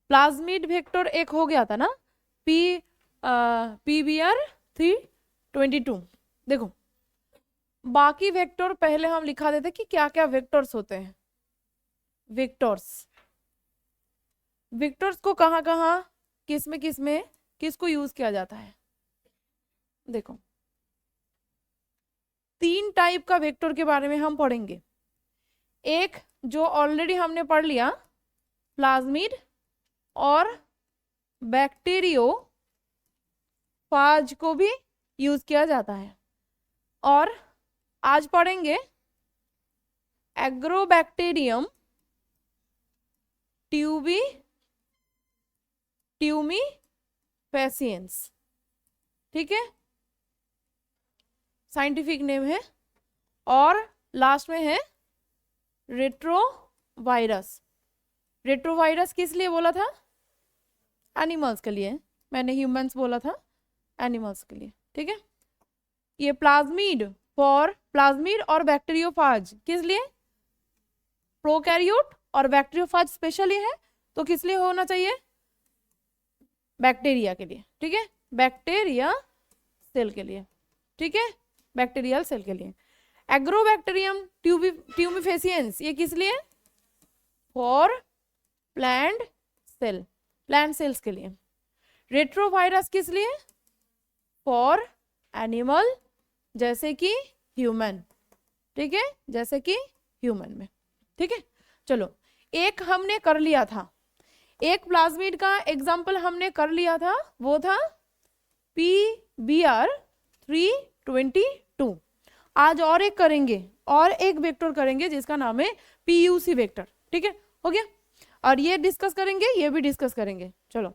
Plasmid vector एक हो गया था ना, PBr322। देखो बाकी वेक्टर पहले हम लिखा देते कि क्या क्या वेक्टर्स होते हैं। वेक्टर्स, वेक्टर्स को कहाँ कहाँ किस में किसको यूज किया जाता है। देखो 3 टाइप का वेक्टर के बारे में हम पढ़ेंगे। एक जो ऑलरेडी हमने पढ़ लिया, प्लाज्मिड और बैक्टीरियोफाज को भी यूज किया जाता है। और आज पढ़ेंगे एग्रोबैक्टीरियम ट्यूमीफेसिएंस, ठीक है, साइंटिफिक नेम है। और लास्ट में है रेट्रोवायरस। रेट्रोवायरस किस लिए बोला था? एनिमल्स के लिए। मैंने ह्यूमंस बोला था, एनिमल्स के लिए, ठीक है। ये प्लाज्मिड और बैक्टीरियोफाज किस लिए? प्रोकैरियोट और बैक्टीरियोफाज स्पेशली है, तो किस लिए होना चाहिए? बैक्टीरिया के लिए, ठीक है, बैक्टीरिया सेल के लिए, ठीक है, बैक्टीरियल सेल के लिए। एग्रोबैक्टीरियम ट्यूमीफेसिएंस ये किस लिए? फॉर प्लांट सेल्स के लिए। रेट्रोवायरस किस लिए? फॉर एनिमल, जैसे कि ह्यूमन, ठीक है, जैसे कि ह्यूमन में, ठीक है। चलो एक हमने कर लिया था, एक प्लाज्मिड का एग्जाम्पल हमने कर लिया था, वो था PBr322। आज और एक करेंगे, और एक वेक्टर करेंगे जिसका नाम है PUC वेक्टर, ठीक है, हो गया। और ये डिस्कस करेंगे, ये भी डिस्कस करेंगे। चलो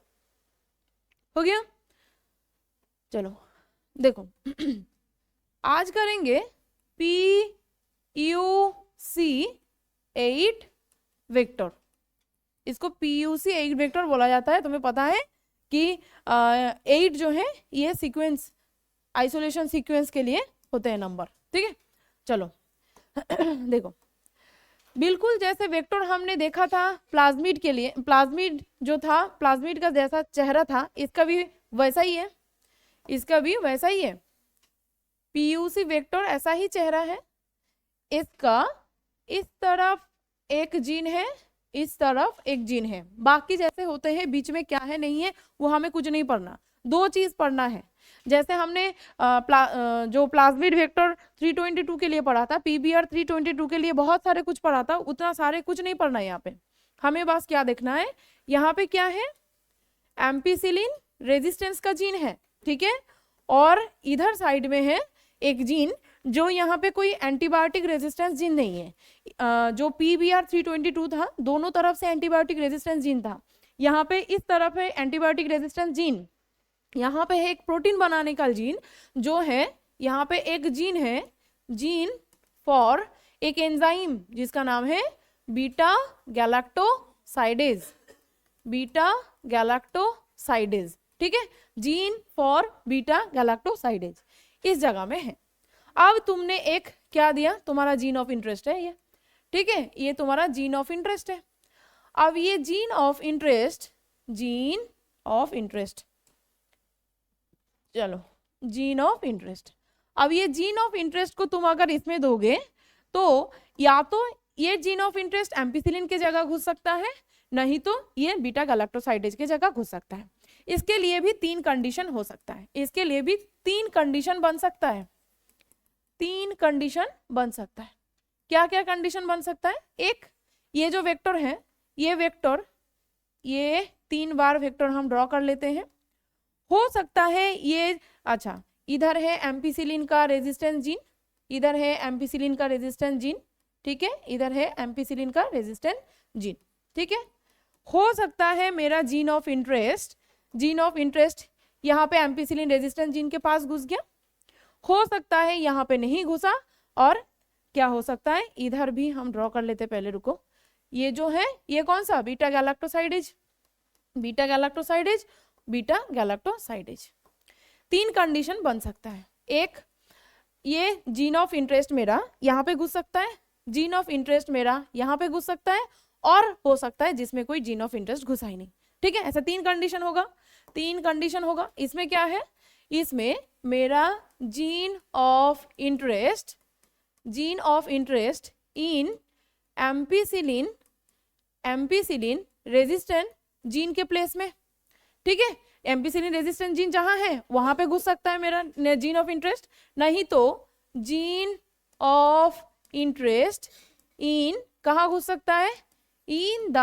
हो गया। चलो देखो आज करेंगे PUC8 वेक्टर। इसको PUC8 वेक्टर बोला जाता है। तुम्हें पता है कि 8 जो है ये सीक्वेंस, आइसोलेशन सीक्वेंस के लिए होते हैं नंबर, ठीक है। चलो देखो बिल्कुल जैसे वेक्टर हमने देखा था प्लाज्मिड के लिए, प्लाज्मिड जो था, प्लाज्मिड का जैसा चेहरा था, इसका भी वैसा ही है, इसका भी वैसा ही है। PUC वेक्टर ऐसा ही चेहरा है। इसका इस तरफ एक जीन है, इस तरफ एक जीन है, बाकी जैसे होते हैं बीच में क्या है नहीं है वो हमें कुछ नहीं पढ़ना। 2 चीज पढ़ना है। जैसे हमने जो प्लाज्मिड वेक्टर 322 के लिए पढ़ा था, PBr322 के लिए बहुत सारे कुछ पढ़ा था, उतना सारे कुछ नहीं पढ़ना है यहाँ पे। हमें बस क्या देखना है, यहाँ पे क्या है, एम्पीसिलिन रेजिस्टेंस का जीन है, ठीक है। और इधर साइड में है एक जीन जो यहाँ पे कोई एंटीबायोटिक रेजिस्टेंस जीन नहीं है। जो PBr322 था, दोनों तरफ से एंटीबायोटिक रेजिस्टेंस जीन था। यहाँ पे इस तरफ है एंटीबायोटिक रेजिस्टेंस जीन, यहाँ पे है एक प्रोटीन बनाने का जीन जो है, यहाँ पे एक जीन है, जीन फॉर एक एंजाइम जिसका नाम है बीटा गैलेक्टोसाइडेज, बीटा गैलेक्टोसाइडेज, ठीक है, जीन फॉर बीटा गैलेक्टोसाइडेज इस जगह में है। अब तुमने एक क्या दिया, तुम्हारा जीन ऑफ इंटरेस्ट है ये, ठीक है, ये तुम्हारा जीन ऑफ इंटरेस्ट है। अब ये gene of interest, gene of interest, चलो जीन ऑफ इंटरेस्ट। अब ये जीन ऑफ इंटरेस्ट को तुम अगर इसमें दोगे तो या तो ये जीन ऑफ इंटरेस्ट एम्पीसिलिन के जगह घुस सकता है, नहीं तो ये बीटा गैलेक्टोसाइडेज के जगह घुस सकता है। इसके लिए भी 3 कंडीशन हो सकता है, इसके लिए भी 3 कंडीशन बन सकता है, 3 कंडीशन बन सकता है। क्या क्या कंडीशन बन सकता है? एक, ये जो वेक्टर है, ये वेक्टर, ये 3 बार वेक्टर हम ड्रॉ कर लेते हैं। हो सकता है ये, अच्छा इधर है एम्पीसिलिन का रेजिस्टेंस जीन, इधर है एम्पीसिलिन का रेजिस्टेंस जीन, ठीक है, इधर है एम्पीसिलिन का रेजिस्टेंस जीन, ठीक है। हो सकता है मेरा gene of interest, gene of interest यहाँ पे एम्पीसिलिन रेजिस्टेंस जीन के पास घुस गया, हो सकता है यहाँ पे नहीं घुसा, और क्या हो सकता है, इधर भी हम ड्रॉ कर लेते, पहले रुको, ये जो है ये कौन सा, beta galactosidase, beta galactosidase, beta galactosidase. 3 condition बन सकता है। एक, ये जीन ऑफ इंटरेस्ट मेरा यहाँ पे घुस सकता है, जीन ऑफ इंटरेस्ट मेरा यहाँ पे घुस सकता है, और हो सकता है जिसमें कोई जीन ऑफ इंटरेस्ट घुसा ही नहीं, ठीक है, ऐसा 3 कंडीशन होगा, 3 कंडीशन होगा। इसमें क्या है, इसमें मेरा gene of interest in ampicillin resistant gene के प्लेस में, ठीक है, एम्पीसिलिन रेजिस्टेंट जीन जहां है वहां पे घुस सकता है मेरा जीन ऑफ इंटरेस्ट, नहीं तो जीन ऑफ इंटरेस्ट इन कहाँ घुस सकता है, इन the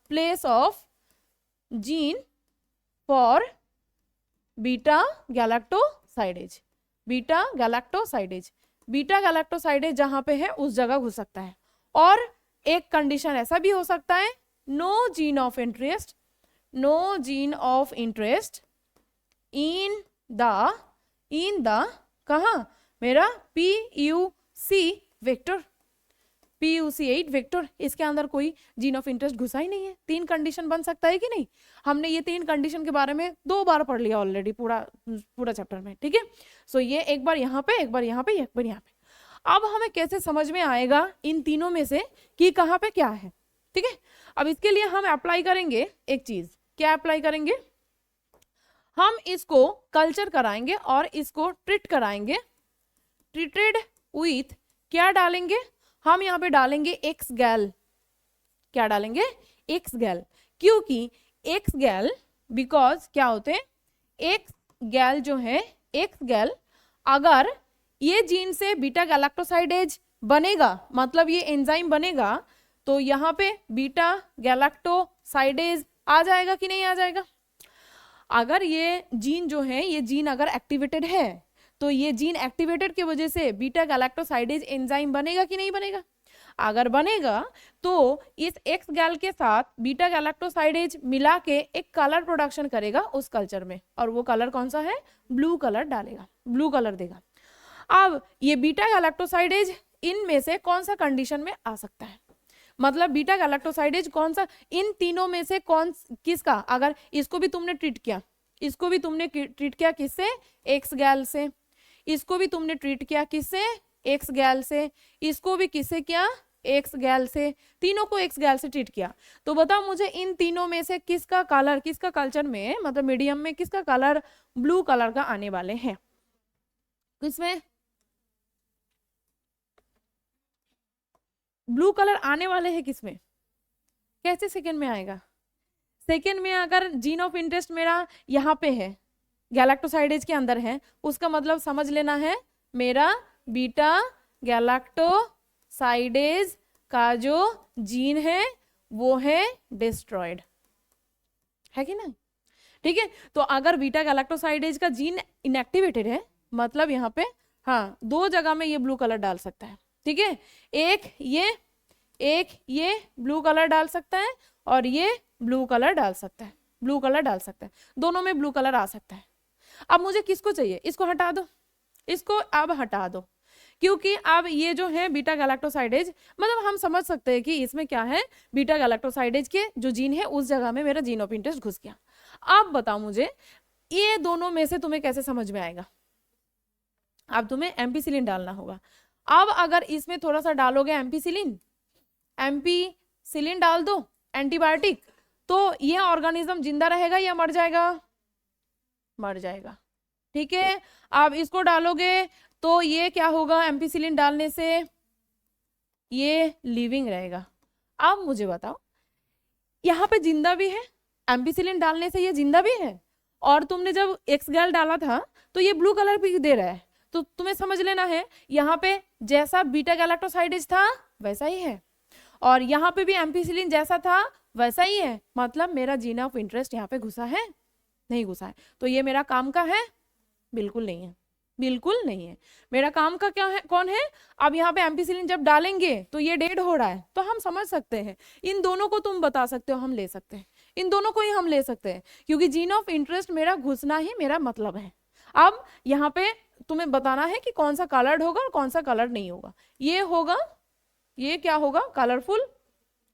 place of gene for beta galactosidase जहां पे है उस जगह घुस सकता है। और एक कंडीशन ऐसा भी हो सकता है, no gene of interest in the कहा मेरा PUC वेक्टर, PUC8 वेक्टर, इसके अंदर कोई जीन ऑफ इंटरेस्ट घुसा ही नहीं है। 3 कंडीशन बन सकता है कि नहीं, हमने ये 3 कंडीशन के बारे में 2 बार पढ़ लिया ऑलरेडी पूरा चैप्टर में, ठीक है। सो ये एक बार यहाँ पे, एक बार यहाँ पे, एक बार यहाँ पे। अब हमें कैसे समझ में आएगा इन तीनों में से कि कहाँ पे क्या है, ठीक है। अब इसके लिए हम अप्लाई करेंगे एक चीज, क्या अप्लाई करेंगे, हम इसको कल्चर कराएंगे और इसको ट्रीट कराएंगे। ट्रीटेड विथ क्या डालेंगे, हम यहाँ पे डालेंगे एक्स गैल, क्या डालेंगे, एक्स गैल, क्योंकि एक्स गैल बिकॉज क्या होते हैं, एक्स गैल जो है, एक्स गैल अगर ये जीन से बीटा गैलेक्टोसाइडेज बनेगा, मतलब ये एंजाइम बनेगा, तो यहाँ पे बीटा गैलेक्टोसाइडेज आ जाएगा कि नहीं आ जाएगा। अगर ये जीन जो है, ये जीन अगर एक्टिवेटेड है तो ये जीन एक्टिवेटेड की वजह से बीटा गैलेक्टोसाइडेज एंजाइम बनेगा कि नहीं बनेगा। अगर बनेगा तो इस एक्स गैल के साथ बीटा गैलेक्टोसाइडेज मिला के एक कलर प्रोडक्शन करेगा उस कल्चर में, और वो कलर कौन सा है, ब्लू कलर डालेगा, ब्लू कलर देगा। अब ये बीटा गैलेक्टोसाइडेज इनमें से कौन सा कंडीशन में आ सकता है, मतलब बीटा गैलेक्टोसाइडेज कौन सा, इन तीनों में से कौन किसका, अगर इसको भी तुमने ट्रीट किया, इसको भी तुमने ट्रीट किया किससे, एक्स गैल से, इसको भी तुमने ट्रीट किया किससे, एक्स गैल से, इसको भी किससे किया, एक्स गैल से, तीनों को एक्स गैल से ट्रीट किया। तो बताओ मुझे इन तीनों में से किसका कलर, किसका कल्चर में, मतलब मीडियम में किसका कलर ब्लू कलर का आने वाले हैं, किसमें ब्लू कलर आने वाले हैं, किसमें, कैसे सेकेंड में आएगा, सेकेंड में अगर जीन ऑफ इंटरेस्ट मेरा यहाँ पे है, गैलेक्टोसाइडेज के अंदर है, उसका मतलब समझ लेना है मेरा बीटा गैलेक्टोसाइडेज का जो जीन है वो है डिस्ट्रॉयड, है कि नहीं, ठीक है। तो अगर बीटा गैलेक्टोसाइडेज का जीन इनएक्टिवेटेड है, मतलब यहाँ पे हाँ 2 जगह में ये ब्लू कलर डाल सकता है, ठीक है, एक ये ब्लू कलर डाल सकता है और ये ब्लू कलर डाल सकता है, ब्लू कलर डाल सकता है, दोनों में ब्लू कलर आ सकता है। अब मुझे किसको चाहिए, इसको हटा दो, इसको अब हटा दो, क्योंकि अब ये जो है बीटा गैलेक्टोसाइडेज, मतलब हम समझ सकते हैं कि इसमें क्या है, बीटा गैलेक्टोसाइडेज के जो जीन है उस जगह में मेरा जीन ऑफ इंटरेस्ट घुस गया। अब बताओ मुझे ये दोनों में से तुम्हें कैसे समझ में आएगा, अब तुम्हें एम्पीसिलिन डालना होगा। अब अगर इसमें थोड़ा सा डालोगे एम्पीसिलिन डाल दो एंटीबायोटिक, तो ये ऑर्गेनिज्म जिंदा रहेगा या मर जाएगा, मर जाएगा, ठीक है। अब इसको डालोगे तो ये क्या होगा, एम्पीसिलिन डालने से ये लिविंग रहेगा। अब मुझे बताओ यहाँ पे जिंदा भी है, एम्पीसिलिन डालने से ये जिंदा भी है, और तुमने जब एक्स गैल डाला था तो ये ब्लू कलर भी दे रहा है, तो तुम्हें समझ लेना है यहाँ पे जैसा बीटा गैलेक्टोसाइडेज था वैसा ही है, और यहाँ पे भी एम्पीसिलिन जैसा था वैसा ही है, मतलब मेरा जीन ऑफ इंटरेस्ट यहाँ पे घुसा है, नहीं घुसा है। तो ये मेरा काम का है, बिल्कुल नहीं है, बिल्कुल नहीं है। मेरा काम का क्या है, कौन है, अब यहाँ पे एम्पीसिलिन जब डालेंगे तो ये डेड हो रहा है, तो हम समझ सकते हैं इन दोनों को तुम बता सकते हो, हम ले सकते हैं, इन दोनों को ही हम ले सकते हैं, क्योंकि जीन ऑफ इंटरेस्ट मेरा घुसना ही मेरा मतलब है। अब यहाँ पे तुम्हें बताना है कि कौन सा कलर्ड होगा और कौन सा कलर नहीं होगा। ये होगा, ये क्या होगा, कलरफुल,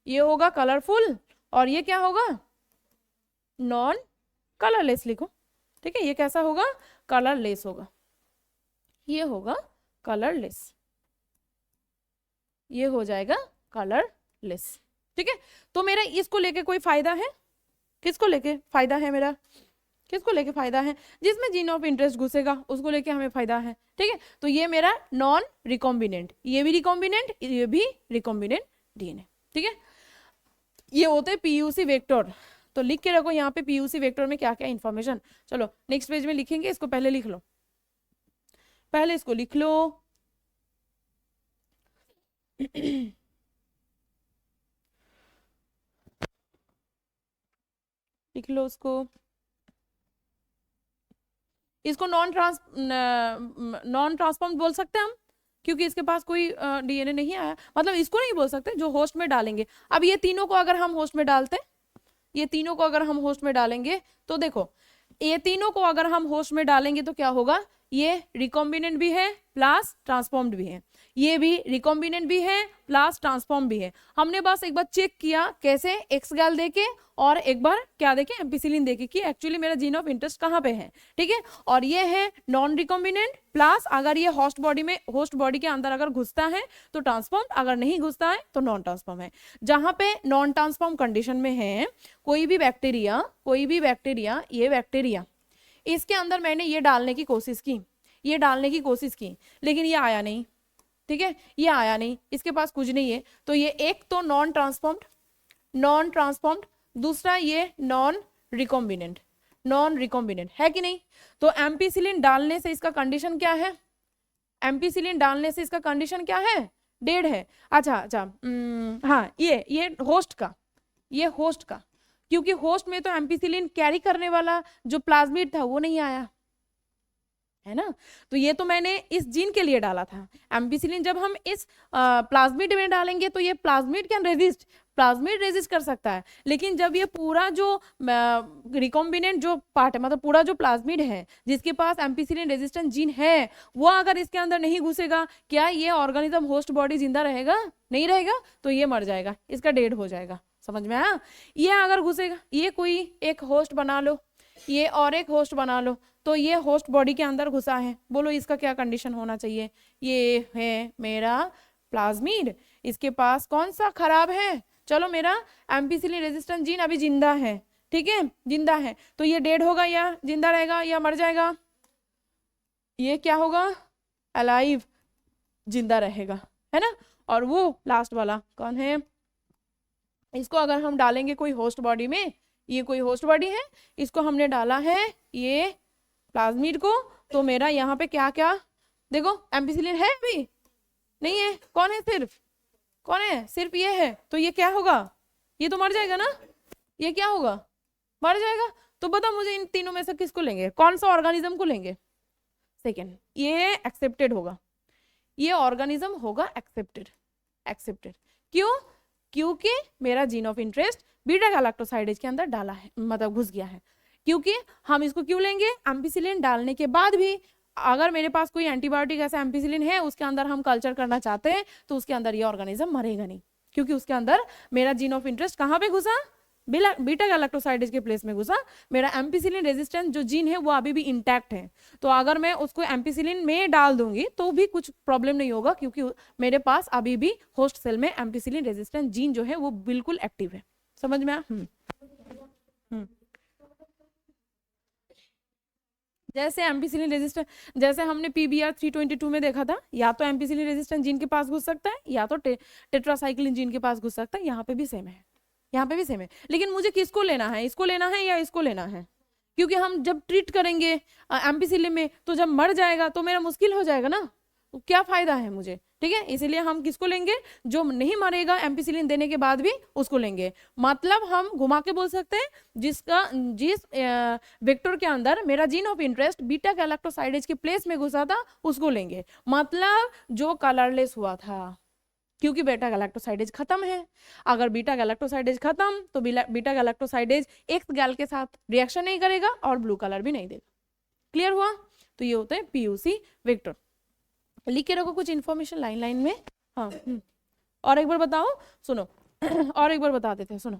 ये होगा कलरफुल, और ये क्या होगा, नॉन कलरलेस लिखो, ठीक है। ये कैसा होगा, कलरलेस होगा, ये होगा कलरलेस, ये हो जाएगा कलरलेस, ठीक है। तो मेरा इसको लेके कोई फायदा है, किसको लेके फायदा है मेरा, किसको लेके फायदा है, जिसमें जीन ऑफ इंटरेस्ट घुसेगा उसको लेके हमें फायदा है। ठीक है, तो ये मेरा नॉन रिकॉम्बिनेंट, ये भी रिकॉम्बिनेंट, ये भी रिकॉम्बिनेंट डीएनए। ठीक है, ये होते हैं पीयूसी वेक्टर। तो लिख के रखो यहाँ पे पीयूसी वेक्टर में क्या क्या इंफॉर्मेशन। चलो नेक्स्ट पेज में लिखेंगे, इसको पहले लिख लो, पहले इसको लिख लो। लिख लो उसको, इसको नॉन ट्रांसफॉर्म बोल सकते हैं हम, क्योंकि इसके पास कोई डीएनए नहीं आया, मतलब इसको नहीं बोल सकते, जो होस्ट में डालेंगे। अब ये तीनों को अगर हम होस्ट में डालते, ये तीनों को अगर हम होस्ट में डालेंगे तो देखो, ये तीनों को अगर हम होस्ट में डालेंगे तो क्या होगा, ये रिकॉम्बिनेंट भी है प्लस ट्रांसफॉर्म्ड भी है, ये भी रिकॉम्बिनेंट भी है प्लस ट्रांसफॉर्म भी है। हमने बस एक बार चेक किया कैसे, एक्स गैल देके और एक बार क्या देखे, एम्पिसिलिन देके, कि एक्चुअली मेरा जीन ऑफ इंटरेस्ट कहाँ पे है। ठीक है, और ये है नॉन रिकॉम्बिनेंट प्लस अगर ये होस्ट बॉडी में, होस्ट बॉडी के अंदर अगर घुसता है तो ट्रांसफॉर्म, अगर नहीं घुसता है तो नॉन ट्रांसफॉर्म है। जहां पे नॉन ट्रांसफॉर्म कंडीशन में है कोई भी बैक्टीरिया, कोई भी बैक्टीरिया, ये बैक्टीरिया, इसके अंदर मैंने ये डालने की कोशिश की, ये डालने की कोशिश की, लेकिन ये आया नहीं। ठीक है, ये आया नहीं, इसके पास कुछ नहीं है, तो ये एक तो नॉन ट्रांसफॉर्म्ड, नॉन ट्रांसफॉर्म्ड, दूसरा ये नॉन रिकॉम्बिनेंट, नॉन रिकॉम्बिनेंट है कि नहीं। तो एम्पिसिलिन डालने से इसका कंडीशन क्या है, एम्पिसिलिन डालने से इसका कंडीशन क्या है, डेड है। अच्छा अच्छा, हाँ, ये होस्ट का, ये होस्ट का, क्योंकि होस्ट में तो एम्पिसिलिन कैरी करने वाला जो प्लाज्मिड था वो नहीं आया है ना, तो ये तो मैंने इस जीन के लिए डाला था। एम्पिसिलिन जब हम इस प्लाज्मिड में डालेंगे तो ये plasmid can resist, plasmid resist कर सकता है, लेकिन जब ये पूरा जो रिकॉम्बिनेंट जो पार्ट है, मतलब पूरा जो प्लाज्मिड है जिसके पास एम्पिसिलिन रेजिस्टेंट जीन है, वो अगर इसके अंदर नहीं घुसेगा, क्या ये ऑर्गेनिज्म होस्ट बॉडी जिंदा रहेगा, नहीं रहेगा, तो ये मर जाएगा, इसका डेड हो जाएगा। समझ में आया, ये अगर घुसेगा, ये कोई एक होस्ट बना लो, ये और एक होस्ट बना लो, तो ये होस्ट बॉडी के अंदर घुसा है, बोलो इसका क्या कंडीशन होना चाहिए, ये है मेरा प्लाज्मिड, इसके पास कौन सा खराब है, चलो मेरा एम्पिसिलिन रेजिस्टेंट जीन अभी जिंदा है। ठीक है, जिंदा है, तो ये डेड होगा या जिंदा रहेगा या मर जाएगा, ये क्या होगा, अलाइव, जिंदा रहेगा, है ना। और वो लास्ट वाला कौन है, इसको अगर हम डालेंगे कोई होस्ट बॉडी में, ये कोई होस्ट बॉडी है, इसको हमने डाला है ये प्लाज्मिड को, तो मेरा यहाँ पे क्या क्या देखो, एम्पिसिलिन है अभी नहीं है, कौन है, सिर्फ कौन है, सिर्फ ये है, तो ये क्या होगा, ये तो मर जाएगा ना, ये क्या होगा, मर जाएगा। तो बता मुझे इन तीनों में से किसको लेंगे, कौन सा ऑर्गेनिज्म को लेंगे, सेकेंड, ये एक्सेप्टेड होगा, ये ऑर्गेनिज्म होगा एक्सेप्टेड, एक्सेप्टेड क्यों, क्योंकि मेरा gene of interest beta galactosidase के अंदर डाला है, मतलब घुस गया है। क्योंकि हम इसको क्यों लेंगे, एम्पिसिलिन डालने के बाद भी अगर मेरे पास कोई एंटीबायोटिक ऐसा एम्पिसिलिन है उसके अंदर हम कल्चर करना चाहते हैं, तो उसके अंदर ये ऑर्गेनिज्म मरेगा नहीं, क्योंकि उसके अंदर मेरा जीन ऑफ इंटरेस्ट कहाँ पे घुसा, बीटा गैलेक्टोसाइडेज के प्लेस में घुसा, मेरा एम्पिसिलिन रेजिस्टेंस जो जीन है वो अभी भी इंटैक्ट है, तो अगर मैं उसको एम्पिसिलिन में डाल दूंगी तो भी कुछ प्रॉब्लम नहीं होगा, क्योंकि मेरे पास अभी भी होस्ट सेल में एम्पिसिलिन रेजिस्टेंस जीन जो है वो बिल्कुल एक्टिव है। समझ में आया, जैसे एम्पिसिलिन रेजिस्टेंट, जैसे हमने PBR 322 में देखा था, या तो एम्पिसिलिन रेजिस्टेंट जीन के पास घुस सकता है या तो टेट्रासाइक्लिन जीन के पास घुस सकता है, यहाँ पे भी सेम है, यहाँ पे भी सेम है। लेकिन मुझे किसको लेना है, इसको लेना है या इसको लेना है, क्योंकि हम जब ट्रीट करेंगे एम्पिसिलिन में तो जब मर जाएगा तो मेरा मुश्किल हो जाएगा ना, तो क्या फायदा है मुझे। ठीक है, इसीलिए हम किसको लेंगे, जो नहीं मरेगा एम्पिसिलिन देने के बाद भी उसको लेंगे। मतलब हम घुमा के बोल सकते हैं जिस वेक्टर के अंदर मेरा gene of interest beta galactosidase के प्लेस में घुसा था उसको लेंगे, मतलब जो कलरलेस हुआ था, क्योंकि बीटा गैलेक्टोसाइडेज खत्म है। अगर बीटा गैलेक्टोसाइडेज खत्म तो बीटा गैलेक्टोसाइडेज एक्स गैल के साथ रिएक्शन नहीं करेगा और ब्लू कलर भी नहीं देगा। क्लियर हुआ, तो ये होते हैं पीयूसी वेक्टर। लिख के रखो कुछ इन्फॉर्मेशन लाइन लाइन में। हाँ, और एक बार बताओ, सुनो और एक बार बता देते हैं, सुनो।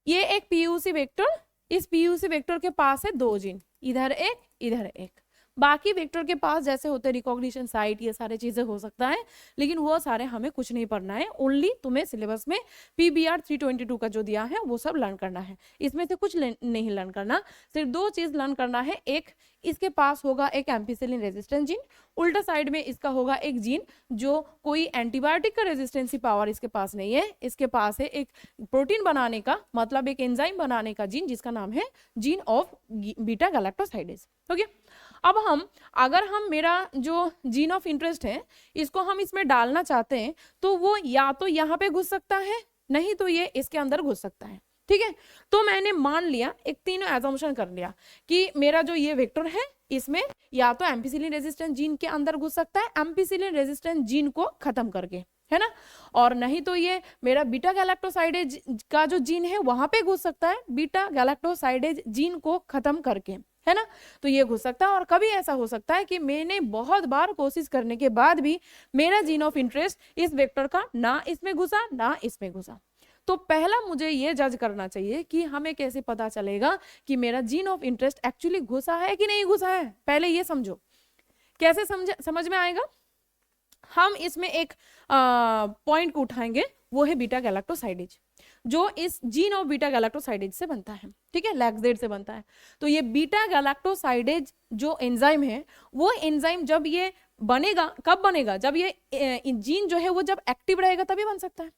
ये एक पीयूसी वेक्टर, इस पीयूसी वेक्टर के पास है दो जीन, इधर एक इधर एक, बाकी वेक्टर के पास जैसे होते रिकॉग्निशन साइट, ये सारे चीजें हो सकता है, लेकिन वो सारे हमें कुछ नहीं पढ़ना है। ओनली तुम्हें सिलेबस में PBR 322 का जो दिया है वो सब लर्न करना है, इसमें से कुछ नहीं लर्न करना। सिर्फ दो चीज लर्न करना है, एक इसके पास होगा एक एम्पिसिलिन रेजिस्टेंस जीन, उल्टा साइड में इसका होगा एक जीन जो कोई एंटीबायोटिक का रेजिस्टेंसी पावर इसके पास नहीं है, इसके पास है एक प्रोटीन बनाने का, मतलब एक एंजाइम बनाने का जीन जिसका नाम है gene of beta galactosidase. Okay, अब अगर हम मेरा जो जीन ऑफ इंटरेस्ट है इसको हम इसमें डालना चाहते हैं तो वो या तो यहाँ पे घुस सकता है, नहीं तो ये इसके अंदर घुस सकता है। ठीक है, तो मैंने मान लिया, एक तीनों एजम्पशन कर लिया कि मेरा जो ये वेक्टर है इसमें या तो एम्पिसिलिन रेजिस्टेंस जीन के अंदर घुस सकता है एम्पिसिलिन रेजिस्टेंस जीन को खत्म करके, है ना, और नहीं तो ये मेरा बीटा गैलेक्टोसाइडेज का जो जीन है वहां पे घुस सकता है बीटा गैलेक्टोसाइडेज जीन को खत्म करके, है ना, तो ये घुस सकता है। और कभी ऐसा हो सकता है कि मैंने बहुत बार कोशिश करने के बाद भी मेरा जीन ऑफ इंटरेस्ट इस वेक्टर का ना इसमें घुसा ना इसमें घुसा। तो पहला मुझे ये जज करना चाहिए कि हमें कैसे पता चलेगा कि मेरा जीन ऑफ इंटरेस्ट एक्चुअली घुसा है कि नहीं घुसा है, पहले ये समझो। कैसे समझ में आएगा? हम इसमें एक पॉइंट को उठाएंगे, वो है बीटा गैलेक्टोसाइडेज, जो इस जीन ऑफ बीटा गैलेक्टोसाइडेज से बनता है। ठीक है, लैक्सेड से बनता है। तो ये बीटा गैलेक्टोसाइडेज जो एंजाइम है, वो एंजाइम जब ये बनेगा, कब बनेगा? जब ये जीन जो है वो जब एक्टिव रहेगा तभी बन सकता है।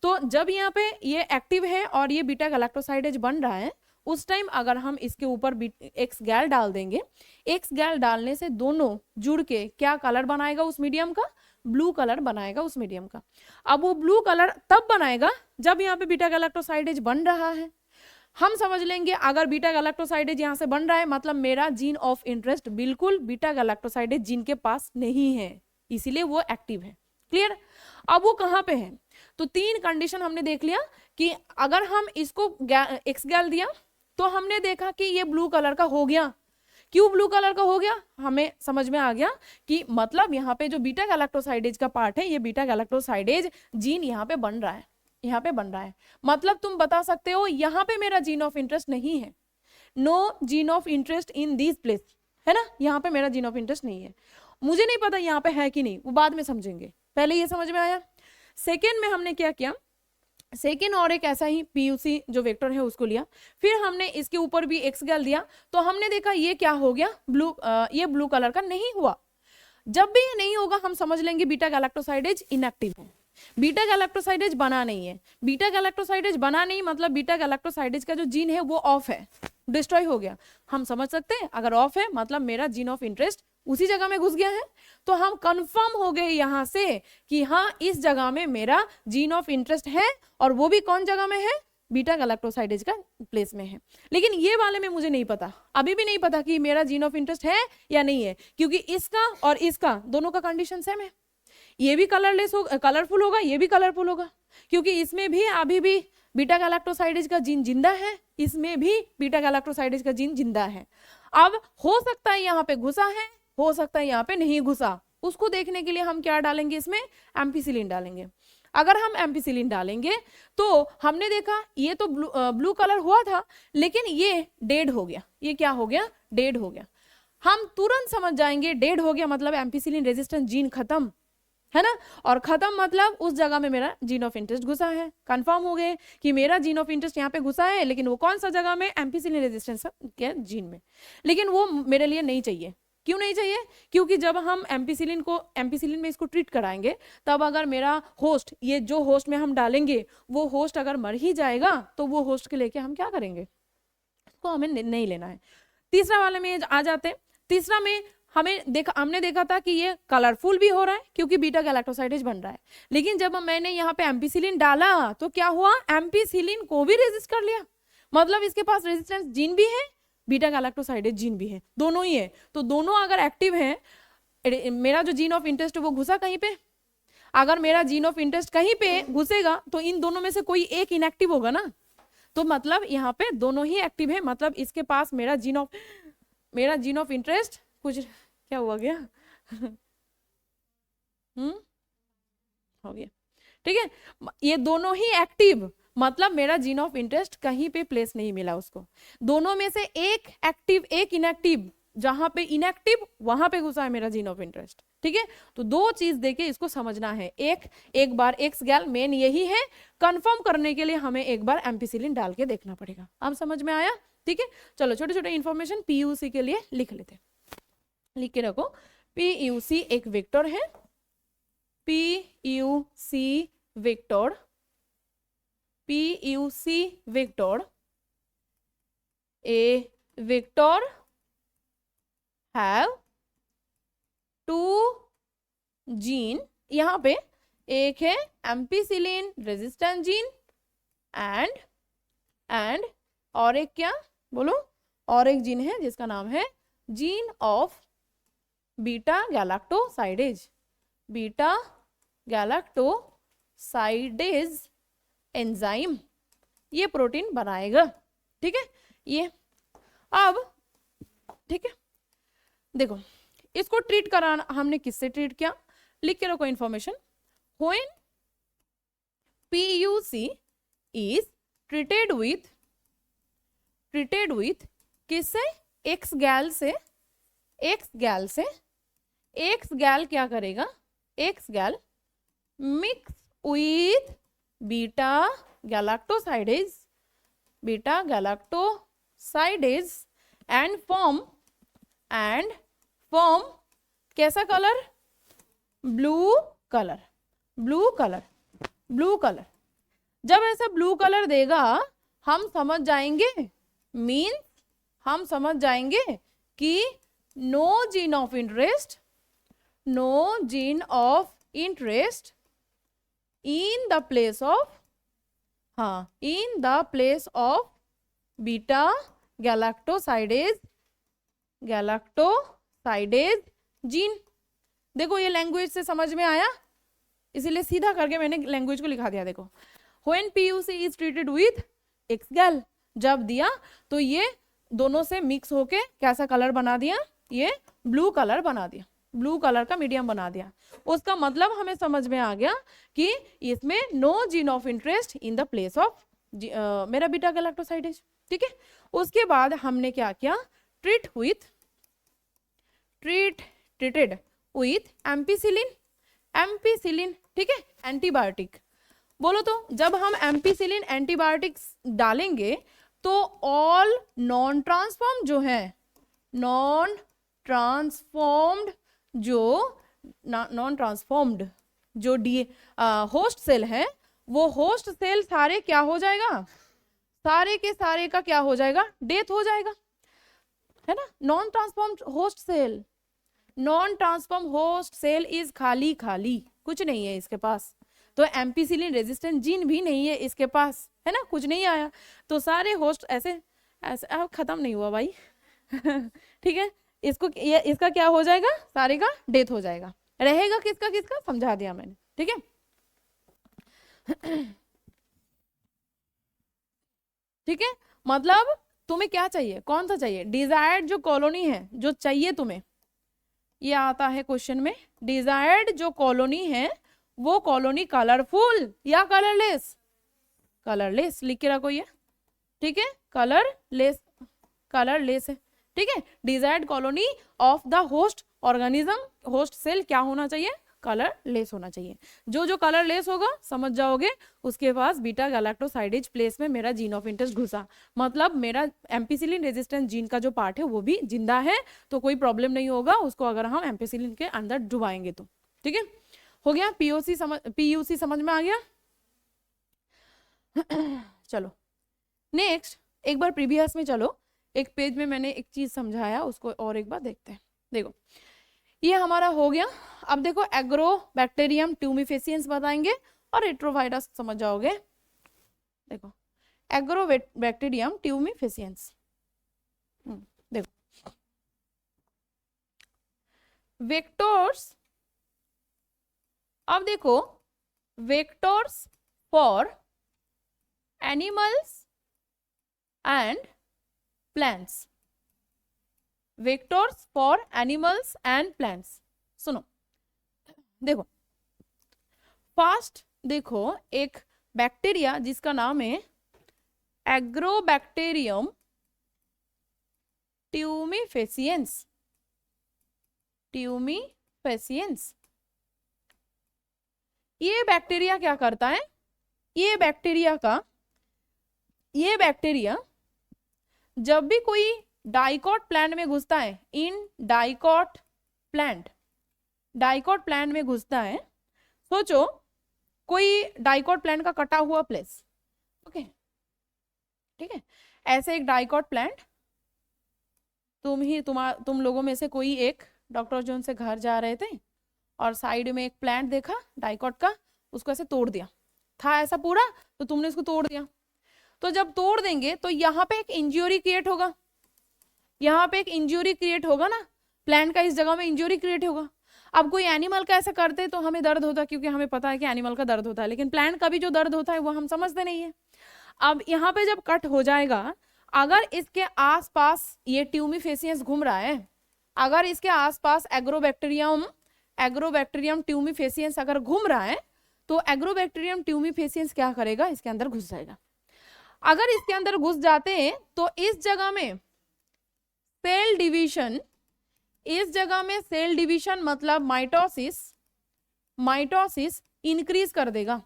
तो जब यहाँ पे ये एक्टिव है और ये बीटा गैलेक्टोसाइडेज बन रहा है, उस टाइम अगर हम इसके ऊपर एक्स गैल डाल देंगे, एक्स गैल डालने से दोनों जुड़ के क्या कलर बनाएगा उस मीडियम का? ब्लू कलर बनाएगा उस मीडियम का। अब वो ब्लू कलर तब बनाएगा जब यहाँ पे बीटा गैलेक्टोसाइडेज बन रहा है। हम समझ लेंगे अगर बीटा गैलेक्टोसाइडेज यहाँ से बन रहा है मतलब मेरा जीन ऑफ इंटरेस्ट बिल्कुल बीटा गैलेक्टोसाइडेज जीन के पास नहीं है, इसीलिए वो एक्टिव है। क्लियर? अब वो कहाँ पे है? तो तीन कंडीशन हमने देख लिया कि अगर हम इसको एक्स गैल दिया तो हमने देखा कि ये ब्लू कलर का हो गया। क्यों ब्लू कलर का हो गया? हमें समझ में आ गया कि मतलब यहाँ पे जो बीटा गैलेक्टोसाइडेज का पार्ट है, ये बीटा गैलेक्टोसाइडेज जीन यहाँ पे बन रहा है, यहाँ पे बन रहा है। मतलब तुम बता सकते हो यहाँ पे मेरा जीन ऑफ इंटरेस्ट नहीं है, no gene of interest in this place, है ना, यहाँ पे मेरा जीन ऑफ इंटरेस्ट नहीं है। मुझे नहीं पता यहाँ पे है कि नहीं, वो बाद में समझेंगे, पहले ये समझ में आया। सेकेंड में हमने क्या किया, सेकेंड और एक ऐसा ही PUC जो वेक्टर है उसको लिया, फिर हमने इसके ऊपर भी एक्स गैल दिया, तो हमने देखा ये क्या हो गया, ये ब्लू कलर का नहीं हुआ। जब भी ये नहीं होगा हम समझ लेंगे बीटा गैलेक्टोसाइडेज इनएक्टिव है, बीटा गैलेक्टोसाइडेज बना नहीं है। बीटा गैलेक्टोसाइडेज बना नहीं मतलब बीटा गैलेक्टोसाइडेज का जो जीन है वो ऑफ है, डिस्ट्रॉय हो गया। हम समझ सकते हैं अगर ऑफ है मतलब मेरा जीन ऑफ इंटरेस्ट उसी जगह में घुस गया है। तो हम कंफर्म हो गए यहां से कि हाँ इस जगह में मेरा जीन ऑफ इंटरेस्ट है, और वो भी कौन जगह में है? बीटा गैलेक्टोसाइडेज का प्लेस में है। लेकिन ये वाले में मुझे नहीं पता, अभी भी नहीं पता कि मेरा जीन ऑफ इंटरेस्ट है या नहीं है, क्योंकि इसका और इसका दोनों का कंडीशन सेम है। ये भी कलरलेस होगा, कलरफुल होगा, ये भी कलरफुल होगा, क्योंकि इसमें भी अभी भी बीटा गैलेक्टोसाइडेज का जीन जिंदा है, इसमें भी बीटा गैलेक्टोसाइडेज का जीन जिंदा है। अब हो सकता है यहाँ पे घुसा है, हो सकता है यहाँ पे नहीं घुसा, उसको देखने के लिए हम क्या डालेंगे? इसमें एम्पिसिलिन डालेंगे। अगर हम एम्पिसिलिन डालेंगे तो हमने देखा ये तो ब्लू कलर हुआ था, लेकिन ये डेड हो गया। ये क्या हो गया? डेड हो गया। हम तुरंत समझ जाएंगे डेड हो गया मतलब एम्पिसिलिन रेजिस्टेंस जीन खत्म, है ना, और खत्म मतलब उस जगह में मेरा जीन ऑफ इंटरेस्ट घुसा है। कंफर्म हो गए कि मेरा जीन ऑफ इंटरेस्ट यहाँ पे घुसा है, लेकिन वो कौन सा जगह में? एम्पिसिलिन रेजिस्टेंस के जीन में। लेकिन वो मेरे लिए नहीं चाहिए। क्यों नहीं चाहिए? क्योंकि जब हम एम्पिसिलिन में इसको ट्रीट कराएंगे, तब अगर मेरा होस्ट, ये जो होस्ट में हम डालेंगे वो होस्ट अगर मर ही जाएगा तो वो होस्ट के लेके हम क्या करेंगे? उसको हमें नहीं लेना है। तीसरा वाले में आ जाते हैं। तीसरा में हमने देखा था कि ये कलरफुल भी हो रहा है क्योंकि बीटा गैलेक्टोसाइडेज बन रहा है, लेकिन जब मैंने यहाँ पे एम्पिसिलिन डाला तो क्या हुआ? एम्पिसिलिन को भी रेजिस्ट कर लिया, मतलब इसके पास रेजिस्टेंस जीन भी है, बीटा गैलेक्टोसाइडेज जीन भी है, दोनों ही है। तो दोनों अगर एक्टिव हैं, मेरा जो जीन ऑफ इंटरेस्ट है वो घुसा कहीं पे। अगर मेरा जीन ऑफ इंटरेस्ट कहीं पे घुसेगा तो इन दोनों में से कोई एक इनएक्टिव होगा ना, तो मतलब यहाँ पे दोनों ही एक्टिव है, मतलब इसके पास मेरा जीन ऑफ इंटरेस्ट कुछ क्या हुआ गया हो गया, ठीक है। ये दोनों ही एक्टिव, मतलब मेरा जीन ऑफ इंटरेस्ट कहीं पे प्लेस नहीं मिला उसको। दोनों में से एक एक्टिव एक इनएक्टिव, जहां पे इनएक्टिव वहां पे घुसा है मेरा जीन ऑफ इंटरेस्ट। ठीक है, तो दो चीज देके इसको समझना है। एक बार एक्स गैल मेन यही है, कंफर्म करने के लिए हमें एक बार एम्पिसिलिन डाल के देखना पड़ेगा। अब समझ में आया? ठीक है, चलो छोटे छोटे इंफॉर्मेशन पीयूसी के लिए लिख लेते, लिख के रखो। पीयूसी एक वेक्टर है, PUC vector, PUC vector, a vector have two gene, यहां पे एक है एम्पिसिलिन रेजिस्टेंट जीन एंड और एक क्या बोलो, और एक जीन है जिसका नाम है gene of beta galactosidase, beta galactosidase enzyme, ये प्रोटीन बनाएगा। ठीक है, ये अब ठीक है, देखो इसको ट्रीट कराना हमने किससे ट्रीट किया, लिख के रखो information. When PUC is treated with किससे, एक्स गैल से, एक्स गैल से, एक्स गैल क्या करेगा, X gal mix with beta galactosidase, beta galactosidase and form कैसा colour, blue colour, blue colour, blue colour. जब ऐसा ब्लू कलर देगा हम समझ जाएंगे, मीन्स हम समझ जाएंगे कि no gene of interest, no gene of interest in the place of, हाँ in the place of beta galactosidase, galactosidase gene. देखो ये लैंग्वेज से समझ में आया, इसीलिए सीधा करके मैंने लैंग्वेज को लिखा दिया। देखो when PUC is treated with x गैल, जब दिया तो ये दोनों से मिक्स होके कैसा कलर बना दिया, ये ब्लू कलर बना दिया, ब्लू कलर का मीडियम बना दिया। उसका मतलब हमें समझ में आ गया कि इसमें no gene of interest in the place of मेरा बीटा गैलेक्टोसाइडेज। ठीक है, उसके बाद हमने क्या किया, ट्रीटेड विथ एम्पिसिलिन, एम्पिसिलिन ठीक है, एंटीबायोटिक। बोलो तो जब हम एम्पिसिलिन एंटीबायोटिक्स डालेंगे तो ऑल नॉन ट्रांसफॉर्म जो है, नॉन ट्रांसफॉर्म्ड जो होस्ट सेल है, वो होस्ट सेल सारे क्या हो जाएगा, सारे के सारे का क्या हो जाएगा, डेथ हो जाएगा, है ना। Non transformed host cell, non transform host cell is खाली खाली, कुछ नहीं है इसके पास। तो एम्पिसिलिन रेजिस्टेंट जीन भी नहीं है इसके पास, है ना, कुछ नहीं आया। तो सारे होस्ट ऐसे ऐसे खत्म नहीं हुआ भाई ठीक है, इसको इसका क्या हो जाएगा, सारे का डेथ हो जाएगा, रहेगा किसका किसका, समझा दिया मैंने। ठीक है ठीक है, मतलब तुम्हें क्या चाहिए, कौन सा चाहिए, डिजायर्ड जो कॉलोनी है, जो चाहिए तुम्हें, ये आता है क्वेश्चन में। डिजायर्ड जो कॉलोनी है वो कॉलोनी कलरफुल या कलरलेस, कलरलेस लिख के रखो ये। ठीक है, कलरलेस, कलरलेस है। ठीक है, desired colony of the host organism, host cell क्या होना चाहिए, कलरलेस होना चाहिए। जो जो कलरलेस होगा समझ जाओगे उसके पास बीटा गैलेक्टोसाइडेज प्लेस में मेरा जीन ऑफ इंटरेस्ट घुसा, मतलब मेरा एम्पिसिलिन रेजिस्टेंट जीन का जो पार्ट है वो भी जिंदा है, तो कोई प्रॉब्लम नहीं होगा उसको अगर हम एम्पिसिलिन के अंदर डुबाएंगे तो। ठीक है, हो गया, पीयूसी समझ में आ गया चलो नेक्स्ट, एक बार प्रीवियस में चलो, एक पेज में मैंने एक चीज समझाया उसको और एक बार देखते हैं। देखो ये हमारा हो गया। अब देखो एग्रोबैक्टीरियम ट्यूमिफेसियंस बताएंगे और रेट्रोवायरस समझ जाओगे। देखो एग्रोबैक्टीरियम ट्यूमिफेसियंस, देखो वेक्टर्स, अब देखो vectors for animals and plants, vectors for animals and plants. सुनो देखो फर्स्ट, देखो एक बैक्टीरिया जिसका नाम है एग्रोबैक्टीरियम ट्यूमिफेसियंस, ट्यूमिफेसियंस। ये बैक्टीरिया क्या करता है, ये बैक्टीरिया जब भी कोई डाइकॉट प्लांट में घुसता है, इन डाइकॉट प्लांट में घुसता है, सोचो कोई डाइकॉट प्लांट का कटा हुआ प्लेस, ओके ठीक है, ऐसे एक डाइकॉट प्लांट, तुम लोगों में से कोई एक डॉक्टर जोन से घर जा रहे थे और साइड में एक प्लांट देखा डाइकॉट का, उसको ऐसे तोड़ दिया, था ऐसा पूरा, तो तुमने उसको तोड़ दिया। तो जब तोड़ देंगे तो यहाँ पे एक इंज्यूरी क्रिएट होगा, यहाँ पे एक इंज्यूरी क्रिएट होगा ना, प्लांट का इस जगह में इंज्यूरी क्रिएट होगा। अब कोई एनिमल का ऐसा करते तो हमें दर्द होता, क्योंकि हमें पता है कि एनिमल का दर्द होता है, लेकिन प्लांट का भी जो दर्द होता है वो हम समझते नहीं है। अब यहाँ पे जब कट हो जाएगा, अगर इसके आसपास ये ट्यूमिफेसियंस घूम रहा है, अगर इसके आसपास एग्रोबैक्टीरियम ट्यूमिफेसियंस अगर घूम रहा है, तो एग्रोबैक्टीरियम ट्यूमिफेसियंस क्या करेगा, इसके अंदर घुस जाएगा। अगर इसके अंदर घुस जाते हैं तो इस जगह में सेल डिवीजन, मतलब माइटोसिस इंक्रीज कर देगा।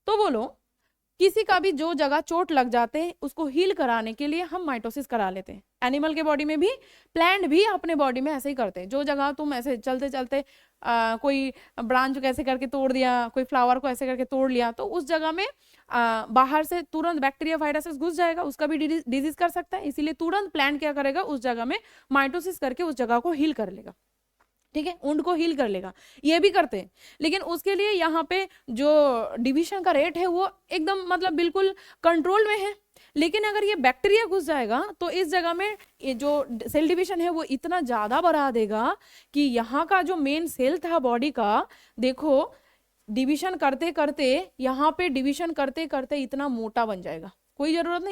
तो बोलो, किसी का भी जो जगह चोट लग जाते हैं उसको हील कराने के लिए हम माइटोसिस करा लेते हैं। एनिमल के बॉडी में भी, प्लांट भी अपने बॉडी में ऐसे ही करते हैं। जो जगह तुम ऐसे चलते चलते कोई ब्रांच को ऐसे करके तोड़ दिया, कोई फ्लावर को ऐसे करके तोड़ लिया, तो उस जगह में बाहर से तुरंत बैक्टीरिया वायरसेस घुस जाएगा, उसका भी डिजीज कर सकता है। इसीलिए तुरंत प्लांट क्या करेगा, उस जगह में माइटोसिस करके उस जगह को हील कर लेगा, ठीक है, वुंड को हील कर लेगा। ये भी करते हैं, लेकिन उसके लिए यहाँ पे जो डिवीजन का रेट है वो एकदम मतलब बिल्कुल कंट्रोल में है। लेकिन अगर ये बैक्टीरिया घुस जाएगा तो इस जगह में ये जो सेल डिवीजन है वो इतना ज्यादा बढ़ा देगा कि यहाँ का जो मेन सेल था बॉडी का, देखो डिवीजन करते करते, यहाँ पे डिवीजन करते करते इतना मोटा बन जाएगा। कोई जरूरत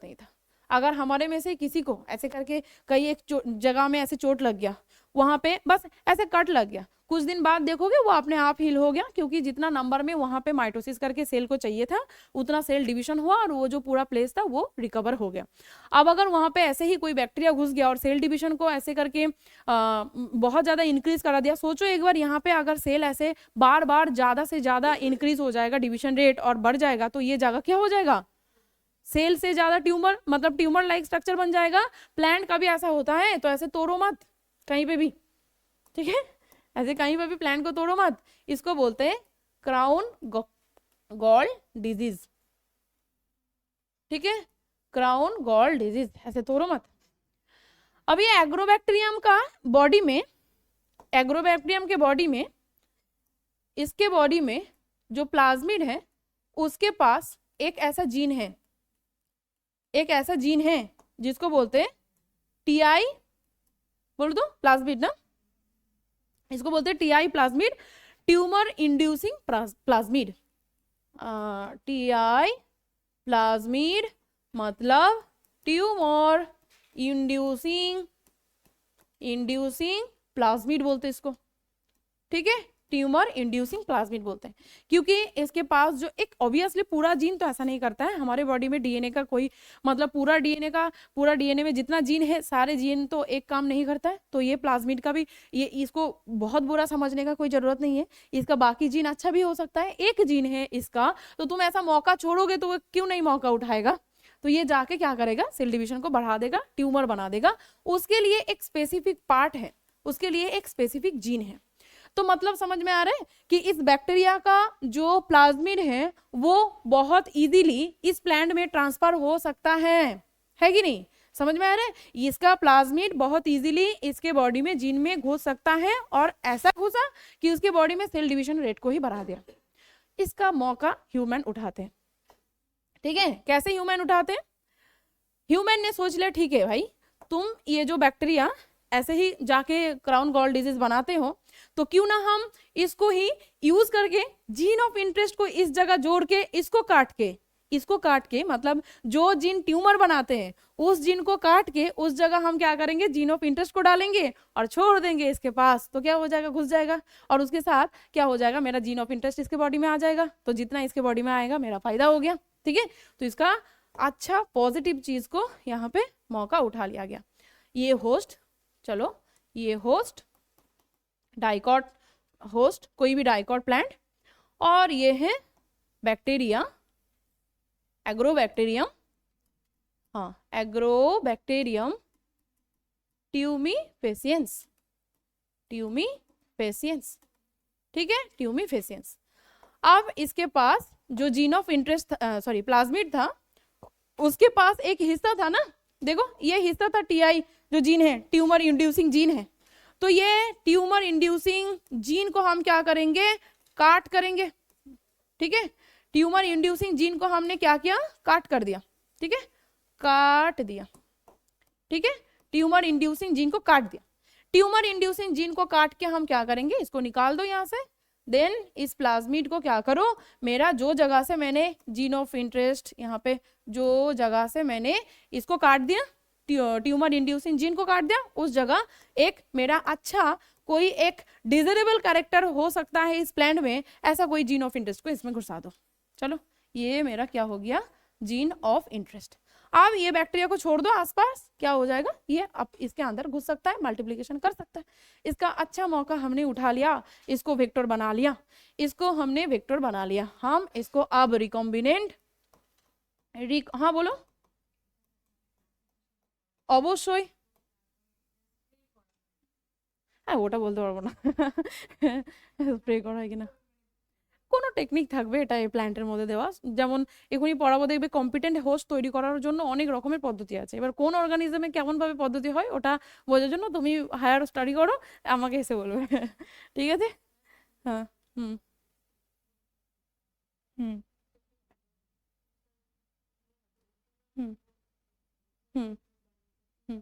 नहीं था। अगर हमारे में से किसी को ऐसे करके कहीं एक जगह में ऐसे चोट लग गया, वहां पे बस ऐसे कट लग गया, कुछ दिन बाद देखोगे वो अपने आप हील हो गया, क्योंकि जितना नंबर में वहां पे माइटोसिस करके सेल को चाहिए था उतना सेल डिवीजन हुआ और वो जो पूरा प्लेस था वो रिकवर हो गया। अब अगर वहां पे ऐसे ही कोई बैक्टीरिया घुस गया और सेल डिवीजन को ऐसे करके बहुत ज्यादा इंक्रीज करा दिया, सोचो एक बार यहाँ पे अगर सेल ऐसे बार बार ज्यादा से ज्यादा इंक्रीज हो जाएगा डिवीजन रेट और बढ़ जाएगा, तो ये जगह क्या हो जाएगा, सेल से ज्यादा ट्यूमर, मतलब ट्यूमर लाइक स्ट्रक्चर बन जाएगा। प्लांट का भी ऐसा होता है, तो ऐसे तोड़ो मत कहीं पे भी, ठीक है, ऐसे कहीं पे भी प्लांट को तोड़ो मत। इसको बोलते हैं क्राउन गॉल डिजीज, ठीक है, क्राउन गॉल डिजीज, ऐसे तोड़ो मत। अब ये एग्रोबैक्टीरियम के बॉडी में, इसके बॉडी में जो प्लाज्मिड है उसके पास एक ऐसा जीन है जिसको बोलते हैं TI, बोल दो प्लाज्मिड ना, इसको बोलते हैं TI plasmid, tumour inducing plasmid. TI plasmid मतलब ट्यूमर इंड्यूसिंग प्लाज्मिड बोलते हैं इसको, ठीक है, ट्यूमर इंड्यूसिंग प्लाज्मिड बोलते हैं। क्योंकि इसके पास जो एक ऑब्वियसली पूरा जीन तो ऐसा नहीं करता है, हमारे बॉडी में डीएनए का कोई मतलब पूरा डीएनए में जितना जीन है सारे जीन तो एक काम नहीं करता है। तो ये प्लाज्मिड का भी, ये इसको बहुत बुरा समझने का कोई जरूरत नहीं है, इसका बाकी जीन अच्छा भी हो सकता है। एक जीन है इसका, तो तुम ऐसा मौका छोड़ोगे तो वो क्यों नहीं मौका उठाएगा, तो ये जाके क्या करेगा, सेल डिवीजन को बढ़ा देगा, ट्यूमर बना देगा। उसके लिए एक स्पेसिफिक पार्ट है, उसके लिए एक स्पेसिफिक जीन है। तो मतलब समझ में आ रहा है कि इस बैक्टीरिया का जो प्लाज्मिड है वो बहुत इजीली इस प्लांट में ट्रांसफर हो सकता है कि नहीं, समझ में आ रहा है, इसका प्लाज्मिड बहुत इजीली इसके बॉडी में जीन में घुस सकता है, और ऐसा घुसा कि उसके बॉडी में सेल डिवीजन रेट को ही बढ़ा दिया। इसका मौका ह्यूमन उठाते हैं, ठीक है, कैसे ह्यूमन उठाते हैं, ह्यूमन ने सोच लिया ठीक है भाई, तुम ये जो बैक्टीरिया ऐसे ही जाके क्राउन गॉल डिजीज बनाते हो, तो क्यों ना हम इसको ही यूज करके जीन ऑफ इंटरेस्ट को इस जगह जोड़ के इसको काट के मतलब जो जीन ट्यूमर बनाते हैं उस जीन को काट के उस जगह हम क्या करेंगे, जीन ऑफ इंटरेस्ट को डालेंगे और छोड़ देंगे इसके पास, तो क्या हो जाएगा, घुस जाएगा, और उसके साथ क्या हो जाएगा, मेरा जीन ऑफ इंटरेस्ट इसके बॉडी में आ जाएगा, तो जितना इसके बॉडी में आएगा मेरा फायदा हो गया, ठीक है। तो इसका अच्छा पॉजिटिव चीज को यहाँ पे मौका उठा लिया गया। ये होस्ट, चलो ये होस्ट, डाइकॉट होस्ट, कोई भी डाइकॉट प्लांट, और ये है बैक्टीरिया, एग्रोबैक्टीरियम, हाँ एग्रोबैक्टीरियम ट्यूमीफेसियंस, ट्यूमीफेसियंस, ठीक है, ट्यूमीफेसियंस। अब इसके पास जो gene of interest sorry plasmid था, उसके पास एक हिस्सा था ना, देखो ये हिस्सा था टीआई, जो जीन है ट्यूमर इंड्यूसिंग जीन है। तो ये ट्यूमर इंड्यूसिंग जीन को हम क्या करेंगे, काट करेंगे, ठीक है। ट्यूमर इंड्यूसिंग जीन को हमने क्या किया, काट कर दिया, ठीक है, काट दिया, ठीक है, ट्यूमर इंड्यूसिंग जीन को काट दिया। ट्यूमर इंड्यूसिंग जीन को काट के हम क्या करेंगे, इसको निकाल दो यहाँ से। देन इस प्लाज्मिड को क्या करो, मेरा जो जगह से मैंने जीन ऑफ इंटरेस्ट, यहाँ पे जो जगह से मैंने इसको काट दिया, ट्यूमर इंड्यूसिंग जीन को काट दिया, उस जगह एक मेरा अच्छा कोई एक डिजायरेबल कैरेक्टर हो सकता है इस प्लांट में, ऐसा कोई जीन ऑफ इंटरेस्ट को इसमें घुसा दो। चलो ये मेरा क्या हो गया, जीन ऑफ इंटरेस्ट। अब ये बैक्टीरिया को छोड़ दो आसपास, क्या हो जाएगा, ये अब इसके अंदर घुस सकता है, मल्टीप्लिकेशन कर सकता है। इसका अच्छा मौका हमने उठा लिया, इसको वेक्टर बना लिया, इसको हमने वेक्टर बना लिया। हम इसको अब रिकॉम्बिनेंट हाँ बोলো, অবশ্যই, হ্যাঁ ওটা বলতে পারবো না স্প্রে করা হয় কিনা, কোনো টেকনিক থাকবে এটা এই প্ল্যান্টের মধ্যে দেওয়া, যেমন এখনই পড়াবো দেখবে কম্পিটেন্ট হোস্ট তৈরি করার জন্য অনেক রকমের পদ্ধতি আছে। এবার কোন অর্গানিজমে কেমন ভাবে পদ্ধতি হয় ওটা বোঝার জন্য তুমি হায়ার স্টাডি করো, আমাকে এসে বলবে ঠিক আছে। হ্যাঁ হুম হুম হুম হুম হুম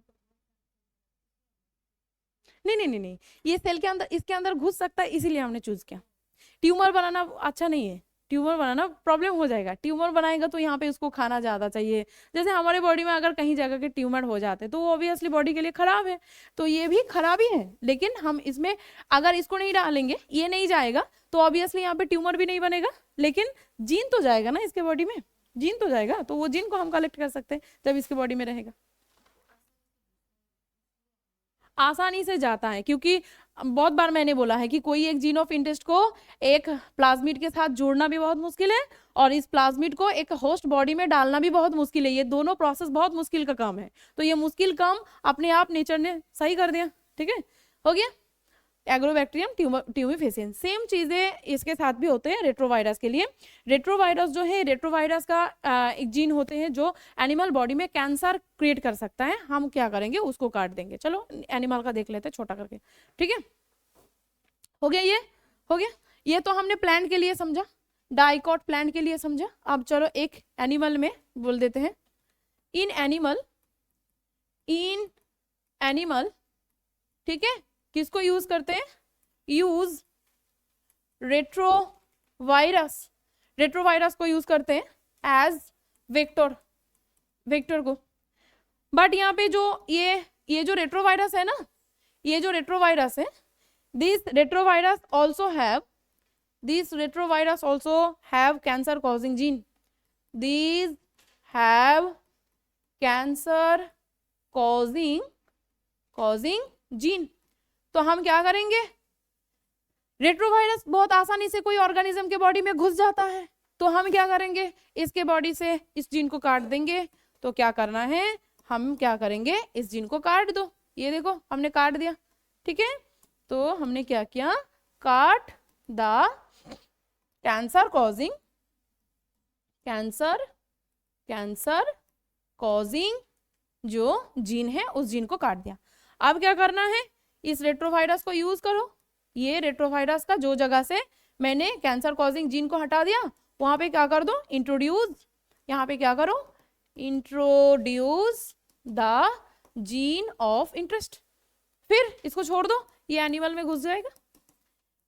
नहीं नहीं नहीं नहीं, ये सेल के अंदर, इसके अंदर घुस सकता है, इसीलिए हमने चूज किया। ट्यूमर बनाना अच्छा नहीं है, ट्यूमर बनाना प्रॉब्लम हो जाएगा। ट्यूमर बनाएगा तो यहाँ पे उसको खाना ज्यादा चाहिए, जैसे हमारे बॉडी में अगर कहीं जगह के ट्यूमर हो जाते तो वो ऑब्वियसली बॉडी के लिए खराब है, तो ये भी खराब ही है। लेकिन हम इसमें अगर इसको नहीं डालेंगे, ये नहीं जाएगा, तो ऑब्वियसली यहाँ पे ट्यूमर भी नहीं बनेगा, लेकिन जीन तो जाएगा ना इसके बॉडी में, जीन तो जाएगा, तो वो जीन को हम कलेक्ट कर सकते हैं जब इसके बॉडी में रहेगा। आसानी से जाता है, क्योंकि बहुत बार मैंने बोला है कि कोई एक जीन ऑफ इंटरेस्ट को एक प्लाज्मिड के साथ जोड़ना भी बहुत मुश्किल है, और इस प्लाज्मिड को एक होस्ट बॉडी में डालना भी बहुत मुश्किल है। ये दोनों प्रोसेस बहुत मुश्किल का काम है, तो ये मुश्किल काम अपने आप नेचर ने सही कर दिया, ठीक है, हो गया। एग्रोबैक्टीरियम ट्यूमीफेसियंस, सेम चीजें इसके साथ भी होते हैं रेट्रोवायरस के लिए। रेट्रोवायरस जो है, रेट्रोवायरस का एक जीन होते हैं जो एनिमल बॉडी में कैंसर क्रिएट कर सकता है, हम क्या करेंगे उसको काट देंगे। चलो एनिमल का देख लेते हैं छोटा करके, ठीक है, हो गया, ये हो गया। ये तो हमने प्लांट के लिए समझा, डाइकॉट प्लांट के लिए समझा। अब चलो एक एनिमल में बोल देते हैं। इन एनिमल ठीक है, किसको यूज करते हैं, यूज रेट्रोवायरस, रेट्रोवायरस को यूज करते हैं एज वेक्टर, वेक्टर को। बट यहाँ पे जो ये जो रेट्रोवायरस है ना, ये जो रेट्रोवायरस है, this retrovirus also have cancer causing gene, these have cancer causing gene. तो हम क्या करेंगे, रेट्रोवायरस बहुत आसानी से कोई ऑर्गेनिज्म के बॉडी में घुस जाता है, तो हम क्या करेंगे, इसके बॉडी से इस जीन को काट देंगे। तो क्या करना है, हम क्या करेंगे, इस जीन को काट दो, ये देखो हमने काट दिया, ठीक है। तो हमने क्या किया, काट द कैंसर कॉजिंग जो जीन है उस जीन को काट दिया। अब क्या करना है, इस रेट्रोवायरस को यूज करो। ये रेट्रोवायरस का जो जगह से मैंने कैंसर कॉजिंग जीन को हटा दिया, वहां पे क्या कर दो, इंट्रोड्यूस, यहाँ पे क्या करो, introduce the gene of interest. फिर इसको छोड़ दो, ये एनिमल में घुस जाएगा,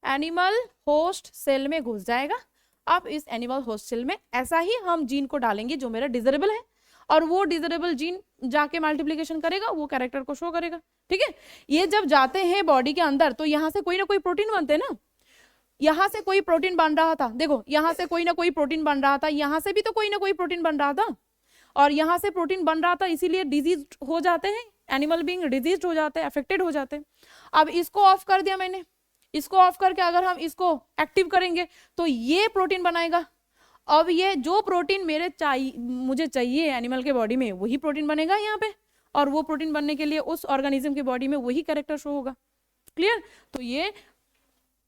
एनिमल होस्ट सेल में घुस जाएगा। अब इस एनिमल होस्ट सेल में ऐसा ही हम जीन को डालेंगे जो मेरा डिजरेबल है, और वो डिजरेबल जीन जाके मल्टीप्लिकेशन करेगा, वो कैरेक्टर को शो करेगा, ठीक है। ये जब जाते हैं बॉडी के अंदर तो यहाँ से कोई ना कोई प्रोटीन बनते हैं ना, यहाँ से कोई प्रोटीन बन रहा था, देखो यहाँ से कोई ना कोई प्रोटीन बन रहा था, यहाँ से भी तो कोई ना कोई प्रोटीन बन रहा था, और यहाँ से प्रोटीन बन रहा था, इसीलिए डिजीज हो जाते हैं, एनिमल बीइंग डिजीज हो जाते हैं, अफेक्टेड हो जाते हैं। अब इसको ऑफ कर दिया मैंने, इसको ऑफ करके अगर हम इसको एक्टिव करेंगे तो ये प्रोटीन बनाएगा। अब ये जो प्रोटीन मुझे चाहिए एनिमल के बॉडी में, वही प्रोटीन बनेगा यहाँ पे, और वो प्रोटीन बनने के लिए उस ऑर्गेनिज्म के बॉडी में वही कैरेक्टर शो होगा। क्लियर? तो ये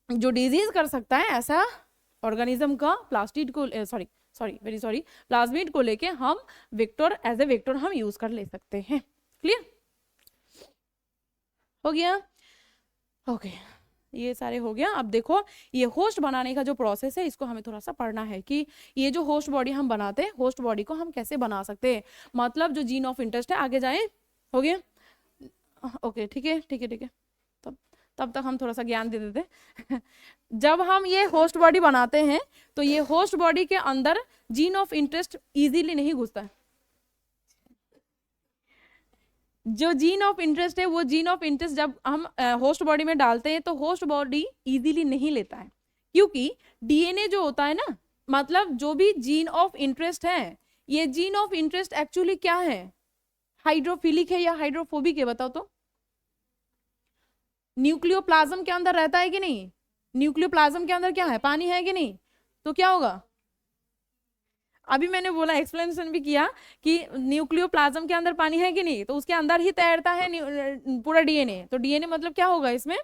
जो डिजीज कर सकता है ऐसा ऑर्गेनिज्म का प्लास्टिड को प्लाज्मिड को लेके हम वेक्टर, एज ए वेक्टर हम यूज कर ले सकते हैं। क्लियर हो गया? ओके, ये सारे हो गया। अब देखो ये होस्ट बनाने का जो प्रोसेस है, इसको हमें थोड़ा सा पढ़ना है कि ये जो होस्ट बॉडी हम बनाते हैं, होस्ट बॉडी को हम कैसे बना सकते हैं, मतलब जो जीन ऑफ इंटरेस्ट है। आगे जाए, हो गया? ओके, ठीक है ठीक है ठीक है। तब तक हम थोड़ा सा ज्ञान दे देते जब हम ये होस्ट बॉडी बनाते हैं तो ये होस्ट बॉडी के अंदर जीन ऑफ इंटरेस्ट इजीली नहीं घुसता है। जो जीन ऑफ इंटरेस्ट है, वो जीन ऑफ इंटरेस्ट जब हम होस्ट बॉडी में डालते हैं तो होस्ट बॉडी इजीली नहीं लेता है, क्योंकि डीएनए जो होता है ना, मतलब जो भी जीन ऑफ इंटरेस्ट है, ये जीन ऑफ इंटरेस्ट एक्चुअली क्या है, हाइड्रोफिलिक है या हाइड्रोफोबिक है? बताओ तो। न्यूक्लियोप्लाज्म के अंदर रहता है कि नहीं? न्यूक्लियोप्लाज्म के अंदर क्या है, पानी है कि नहीं? तो क्या होगा? अभी मैंने बोला, एक्सप्लेनेशन भी किया कि न्यूक्लियोप्लाज्म के अंदर पानी है कि नहीं, तो उसके अंदर ही तैरता है पूरा डीएनए। तो डीएनए मतलब क्या होगा इसमें,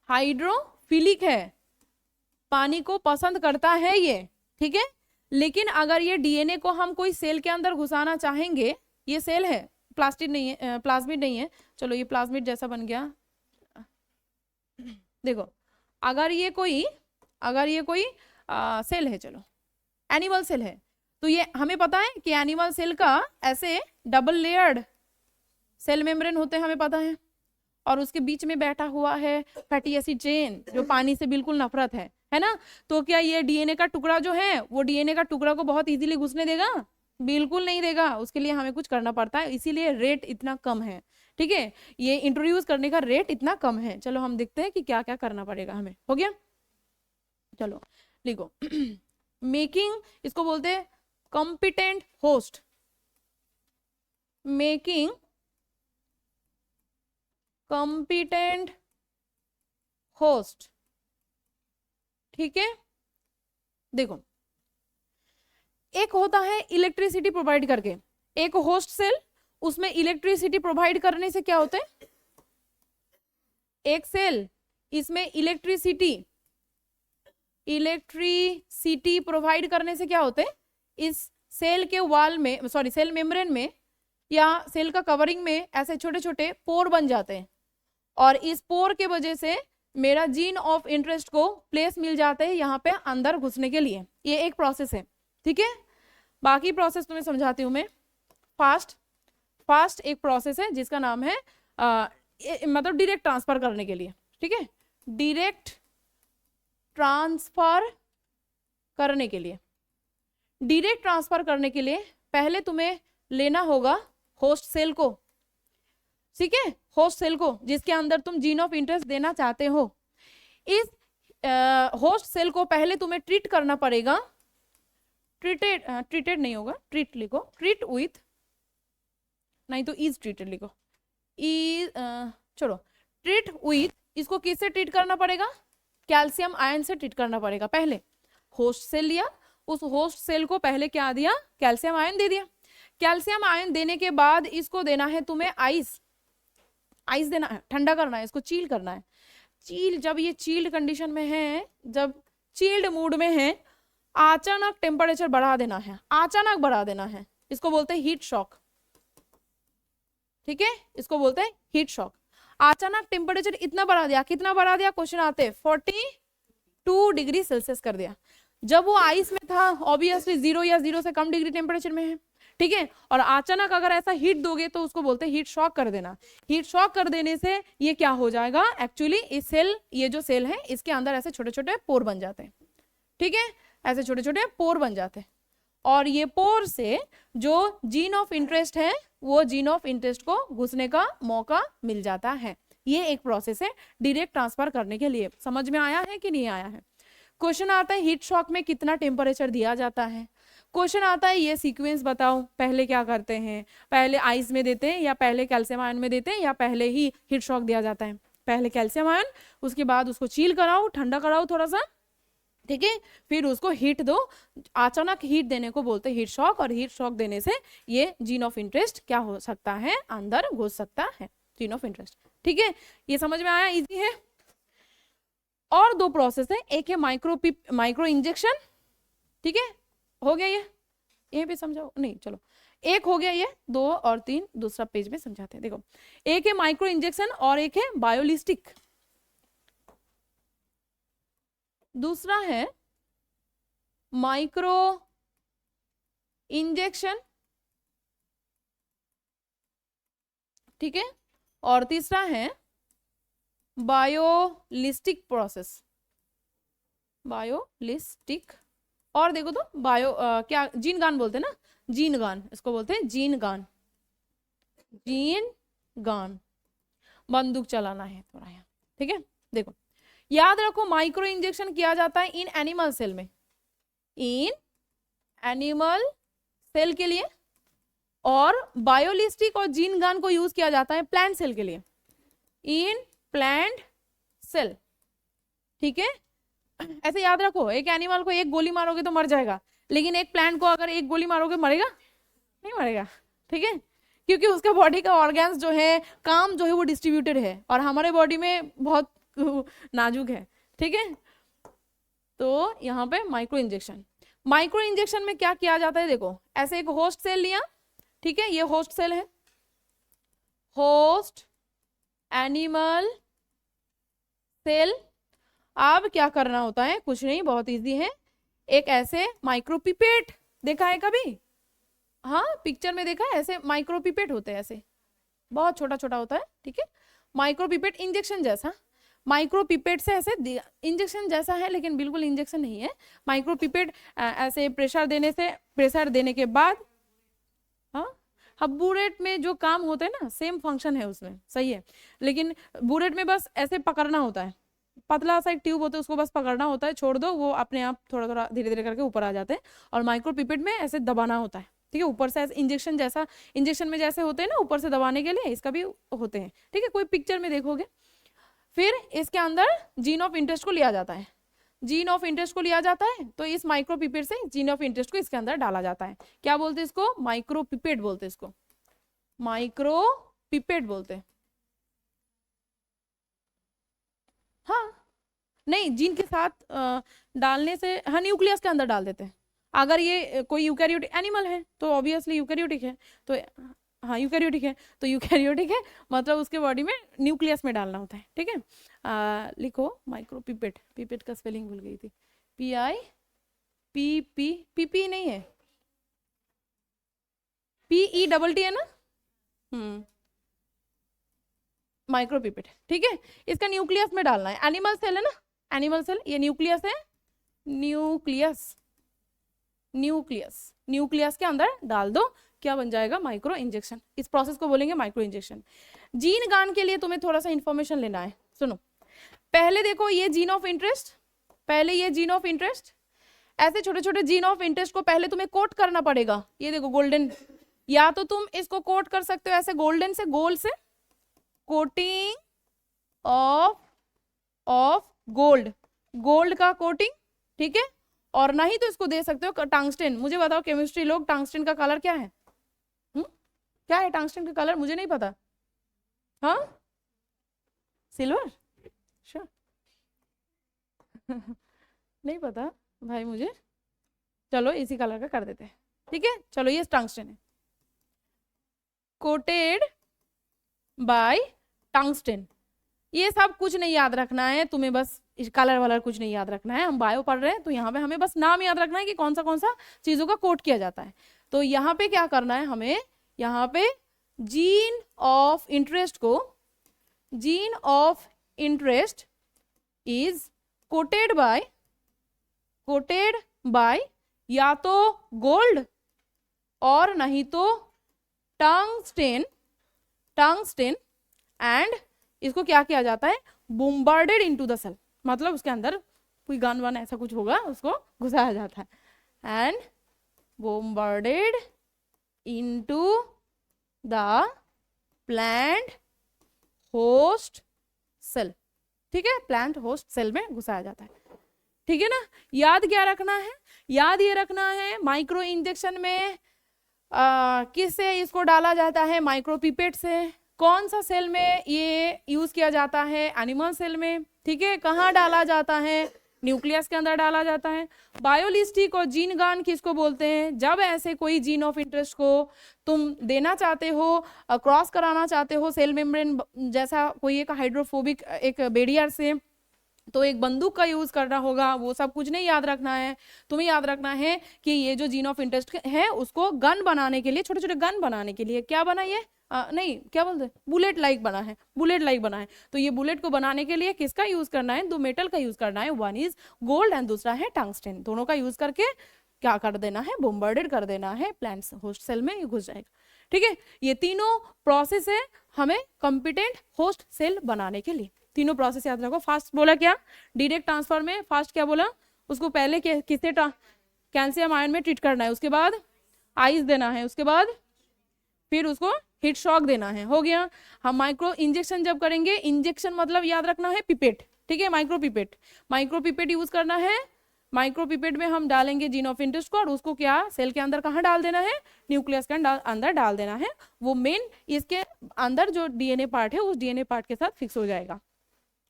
हाइड्रोफिलिक है, पानी को पसंद करता है ये, ठीक है। लेकिन अगर ये डीएनए को हम कोई सेल के अंदर घुसाना चाहेंगे, ये सेल है, प्लास्टिड नहीं है, प्लाज्मिड नहीं है, चलो ये प्लाज्मिड जैसा बन गया। देखो, अगर ये कोई सेल है, चलो एनिमल सेल है, तो ये हमें पता है कि एनिमल सेल का ऐसे डबल लेयर्ड सेल मेम्ब्रेन होते हैं, हमें पता है, और उसके बीच में बैठा हुआ है फैटी एसिड चेन जो पानी से बिल्कुल नफरत है ना। तो क्या ये डीएनए का टुकड़ा जो है, वो डीएनए का टुकड़ा को बहुत इजीली घुसने देगा? बिल्कुल नहीं देगा, उसके लिए हमें कुछ करना पड़ता है, इसीलिए रेट इतना कम है, ठीक है, ये इंट्रोड्यूस करने का रेट इतना कम है। चलो हम देखते हैं कि क्या क्या करना पड़ेगा हमें। हो गया, चलो लिखो मेकिंग, इसको बोलते हैं competent host, making competent host, ठीक है। देखो, एक होता है इलेक्ट्रिसिटी प्रोवाइड करके, एक होस्ट सेल, उसमें इलेक्ट्रिसिटी प्रोवाइड करने से क्या होता है, एक सेल इसमें इलेक्ट्रिसिटी प्रोवाइड करने से क्या होते हैं, इस सेल के वॉल में, सेल मेम्ब्रेन में या सेल का कवरिंग में ऐसे छोटे छोटे पोर बन जाते हैं, और इस पोर के वजह से मेरा जीन ऑफ इंटरेस्ट को प्लेस मिल जाते हैं यहाँ पे अंदर घुसने के लिए। ये एक प्रोसेस है, ठीक है। बाकी प्रोसेस तुम्हें समझाती हूँ मैं। फास्ट एक प्रोसेस है जिसका नाम है मतलब डायरेक्ट ट्रांसफर करने के लिए, ठीक है, डायरेक्ट ट्रांसफर करने के लिए। डायरेक्ट ट्रांसफर करने के लिए पहले तुम्हें लेना होगा होस्ट सेल को, ठीक है, होस्ट सेल को जिसके अंदर तुम जीन ऑफ इंटरेस्ट देना चाहते हो। इस होस्ट सेल को पहले तुम्हें ट्रीट करना पड़ेगा, ट्रीटेड नहीं होगा, ट्रीट लिखो, ट्रीट विथ, नहीं तो इज ट्रीटेड लिखो, छोड़ो, ट्रीट विथ, इसको किससे ट्रीट करना पड़ेगा, कैल्शियम आयन से ट्रीट करना पड़ेगा। पहले होस्ट सेल लिया, उस होस्ट सेल को पहले क्या दिया, कैल्शियम आयन दे दिया। कैल्शियम आयन देने के बाद इसको देना है तुम्हें आइस देना है, ठंडा करना है, इसको चील करना है। चील, जब ये चील्ड कंडीशन में है, जब चील्ड मूड में है, अचानक टेम्परेचर बढ़ा देना है, अचानक बढ़ा देना है, इसको बोलते हैं हीट शॉक, ठीक है, इसको बोलते हैं हीट शॉक। अचानक टेम्परेचर इतना बढ़ा दिया, कितना बढ़ा दिया, क्वेश्चन आते 42 डिग्री सेल्सियस कर दिया। जब वो आइस में था, ऑब्वियसली 0 या 0 से कम डिग्री टेम्परेचर में है, ठीक है, और अचानक अगर ऐसा हीट दोगे तो उसको बोलते हैं हीट शॉक कर देना। हीट शॉक कर देने से ये क्या हो जाएगा, एक्चुअली इस सेल, ये जो सेल है इसके अंदर ऐसे छोटे छोटे पोर बन जाते हैं, ठीक है, ऐसे छोटे छोटे पोर बन जाते हैं, और ये पोर से जो जीन ऑफ इंटरेस्ट है, वो जीन ऑफ इंटरेस्ट को घुसने का मौका मिल जाता है। ये एक प्रोसेस है डायरेक्ट ट्रांसफर करने के लिए। समझ में आया है कि नहीं आया है? क्वेश्चन आता है हीट शॉक में कितना टेम्परेचर दिया जाता है, क्वेश्चन आता है ये सीक्वेंस बताओ, पहले क्या करते हैं, पहले आइस में देते हैं या पहले कैल्शियम आयन में देते हैं या पहले ही हीट शॉक दिया जाता है? पहले कैल्शियम आयन, उसके बाद उसको चील कराओ, ठंडा कराओ थोड़ा सा, ठीक है, फिर उसको हीट दो। अचानक हीट देने को बोलते हैं हीट शॉक, और हीट शॉक देने से ये जीन ऑफ इंटरेस्ट क्या हो सकता है, अंदर घुस सकता है, जीन ऑफ इंटरेस्ट। ठीक है, ये समझ में आया, इजी है। और दो प्रोसेस है, एक है माइक्रो इंजेक्शन, ठीक है, हो गया ये, यहीं पे समझाओ, नहीं चलो, एक हो गया ये, 2 और 3 दूसरा पेज में समझाते हैं। देखो, एक है माइक्रो इंजेक्शन और एक है बायोलिस्टिक, दूसरा है माइक्रो इंजेक्शन, ठीक है, और तीसरा है बायोलिस्टिक प्रोसेस, बायोलिस्टिक। और देखो तो क्या जीन गान बोलते हैं ना, जीन गान, इसको बोलते हैं जीन गान, जीन गान, बंदूक चलाना है थोड़ा यहाँ, ठीक है। देखो याद रखो, माइक्रो इंजेक्शन किया जाता है इन एनिमल सेल में, इन एनिमल सेल के लिए, और बायोलिस्टिक और जीन गान को यूज किया जाता है प्लांट सेल के लिए, इन प्लांट सेल, ठीक है। ऐसे याद रखो, एक एनिमल को एक गोली मारोगे तो मर जाएगा, लेकिन एक प्लांट को अगर एक गोली मारोगे मरेगा नहीं, मरेगा, ठीक है, क्योंकि उसका बॉडी का ऑर्गन्स जो है, काम जो है वो डिस्ट्रीब्यूटेड है, और हमारे बॉडी में बहुत नाजुक है, ठीक है। तो यहाँ पे माइक्रो इंजेक्शन में क्या किया जाता है, देखो ऐसे एक होस्ट सेल लिया, ठीक है, ये होस्ट सेल है, होस्ट एनिमल सेल। अब क्या करना होता है, कुछ नहीं, बहुत इजी है, एक ऐसे माइक्रोपिपेट देखा है कभी, हाँ पिक्चर में देखा है, ऐसे माइक्रोपिपेट होते हैं, ऐसे बहुत छोटा छोटा होता है, ठीक है, माइक्रोपिपेट इंजेक्शन जैसा, माइक्रोपिपेट से ऐसे इंजेक्शन जैसा है, लेकिन बिल्कुल इंजेक्शन नहीं है, माइक्रोपिपेट ऐसे प्रेशर देने के बाद, हाँ बुरेट में जो काम होता है ना, सेम फंक्शन है उसमें, सही है, लेकिन बुरेट में बस ऐसे पकड़ना होता है, पतला सा एक ट्यूब होता है, उसको बस पकड़ना होता है, छोड़ दो, वो अपने आप थोड़ा थोड़ा धीरे धीरे करके ऊपर आ जाते हैं, और माइक्रोपिपेट में ऐसे दबाना होता है, ठीक है, ऊपर से ऐसे इंजेक्शन जैसा, इंजेक्शन में जैसे होते हैं ना ऊपर से दबाने के लिए, इसका भी होते हैं, ठीक है, कोई पिक्चर में देखोगे। फिर इसके अंदर जीन ऑफ इंटरेस्ट को लिया जाता है, जीन ऑफ इंटरेस्ट को लिया जाता है, तो इस माइक्रोपिपेट से जीन ऑफ इंटरेस्ट को इसके अंदर डाला जाता है, क्या बोलते हैं इसको, माइक्रोपिपेट बोलते हैं, इसको माइक्रोपिपेट बोलते हैं। हाँ नहीं, जीन के साथ डालने से, हाँ न्यूक्लियस के अंदर डाल देते हैं, अगर ये कोई यूकैरियोटिक एनिमल है तो ऑब्वियसली यूकैरियोटिक है, तो हाँ यूकैरियोटिक है, तो यूकैरियोटिक है मतलब उसके बॉडी में न्यूक्लियस में डालना होता है, ठीक है। लिखो माइक्रोपिपेट, पिपेट का स्पेलिंग भूल गई थी, PIPP नहीं है, PETT है ना, माइक्रोपिपेट, ठीक है, इसका न्यूक्लियस में डालना है, एनिमल सेल है ना, एनिमल सेल, ये न्यूक्लियस है, न्यूक्लियस के अंदर डाल दो, क्या बन जाएगा, माइक्रो इंजेक्शन, इस प्रोसेस को बोलेंगे माइक्रो इंजेक्शन। जीन गान के लिए तुम्हें थोड़ा सा इंफॉर्मेशन लेना है, सुनो, पहले देखो ये जीन ऑफ इंटरेस्ट, पहले ये जीन ऑफ इंटरेस्ट, ऐसे छोटे छोटे जीन ऑफ इंटरेस्ट को पहले तुम्हें कोट करना पड़ेगा, ये देखो गोल्डन, या तो तुम इसको कोट कर सकते हो ऐसे गोल्डन से, गोल्ड से, कोटिंग ऑफ गोल्ड का कोटिंग, ठीक है, और नहीं तो इसको दे सकते हो टंगस्टन। मुझे बताओ केमिस्ट्री लोग, टंगस्टन का कलर क्या है, क्या है टंगस्टन का कलर, मुझे नहीं पता, हाँ सिल्वर, श्योर नहीं पता भाई मुझे, चलो इसी कलर का कर देते हैं, ठीक है, चलो ये टंगस्टन है, कोटेड बाय टंगस्टन। ये सब कुछ नहीं याद रखना है तुम्हें, बस कलर वालर कुछ नहीं याद रखना है, हम बायो पढ़ रहे हैं तो यहाँ पे हमें बस नाम याद रखना है कि कौन सा चीजों का कोट किया जाता है। तो यहाँ पे क्या करना है हमें, यहाँ पे gene of interest is coated by या तो गोल्ड और नहीं तो टंगस्टन, एंड इसको क्या किया जाता है, बोम्बार्डेड इनटू द सेल, मतलब उसके अंदर कोई गन वन ऐसा कुछ होगा, उसको घुसाया जाता है, and bombarded into the plant host cell, ठीक है, प्लांट होस्ट सेल में घुसाया जाता है, ठीक है ना। याद क्या रखना है, याद ये रखना है माइक्रो इंजेक्शन में किससे इसको डाला जाता है, माइक्रो पिपेट से। कौन सा सेल में ये यूज किया जाता है, एनिमल सेल में, ठीक है। कहाँ डाला जाता है, न्यूक्लियस के अंदर डाला जाता है। बायोलिस्टिक और जीन गान किसको बोलते हैं, जब ऐसे कोई जीन ऑफ इंटरेस्ट को तुम देना चाहते हो, क्रॉस कराना चाहते हो सेल मेम्ब्रेन जैसा कोई एक हाइड्रोफोबिक एक बैरियर से, तो एक बंदूक का यूज करना होगा। वो सब कुछ नहीं याद रखना है, तुम्हें याद रखना है कि ये जो जीन ऑफ इंटरेस्ट है उसको गन बनाने के लिए, छोटे छोटे गन बनाने के लिए क्या बना, ये नहीं क्या बोलते, बुलेट लाइक बना है, बुलेट लाइक बना है। तो ये बुलेट को बनाने के लिए किसका यूज करना है, दो मेटल का यूज करना है, वन इज गोल्ड एंड दूसरा है टंगस्टन। दोनों का यूज करके क्या कर देना है, बोम्बार्डेड कर देना है, प्लांट होस्ट सेल में ये घुस जाएगा, ठीक है। ये तीनों प्रोसेस है हमें कॉम्पिटेंट होस्ट सेल बनाने के लिए, तीनों प्रोसेस याद रखो। फास्ट बोला क्या, डायरेक्ट ट्रांसफर में फास्ट क्या बोला, उसको पहले किससे कैल्शियम आयन में ट्रीट करना है, उसके बाद आइस देना है, उसके बाद फिर उसको हीट शॉक देना है, हो गया। हम माइक्रो इंजेक्शन जब करेंगे, इंजेक्शन मतलब याद रखना है पिपेट, ठीक है, micro pipette, micro pipette use करना है। माइक्रो पिपेट में हम डालेंगे जीन ऑफ इंटरेस्ट को और उसको क्या सेल के अंदर कहाँ डाल देना है, न्यूक्लियस के अंदर डाल देना है। वो मेन इसके अंदर जो डीएनए पार्ट है उस डीएनए पार्ट के साथ फिक्स हो जाएगा।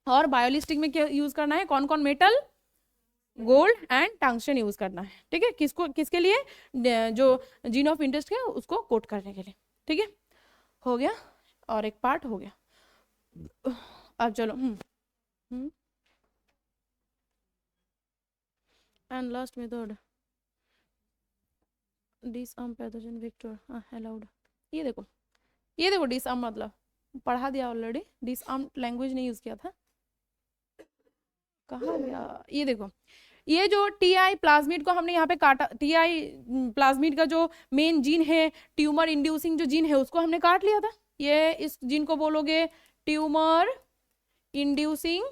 और बायोलिस्टिक में क्या यूज करना है, कौन कौन metal, gold and tungsten use करना है, ठीक है। किसको, किसके लिए, जो जीन ऑफ इंटरेस्ट है उसको कोट करने के लिए, ठीक है। हो गया, और एक पार्ट हो गया। अब चलो and last method disarm pathogen vector allowed. ये देखो, ये देखो डिसआर्म मतलब पढ़ा दिया ऑलरेडी, डिसआर्म लैंग्वेज नहीं यूज किया था, कहाँ गया, ये देखो। ये जो टीआई प्लाज्मिड को हमने यहाँ पे काटा, टीआई प्लाज्मिड का जो मेन जीन है, ट्यूमर इंड्यूसिंग जो जीन है उसको हमने काट लिया था। ये इस जीन को बोलोगे ट्यूमर इंड्यूसिंग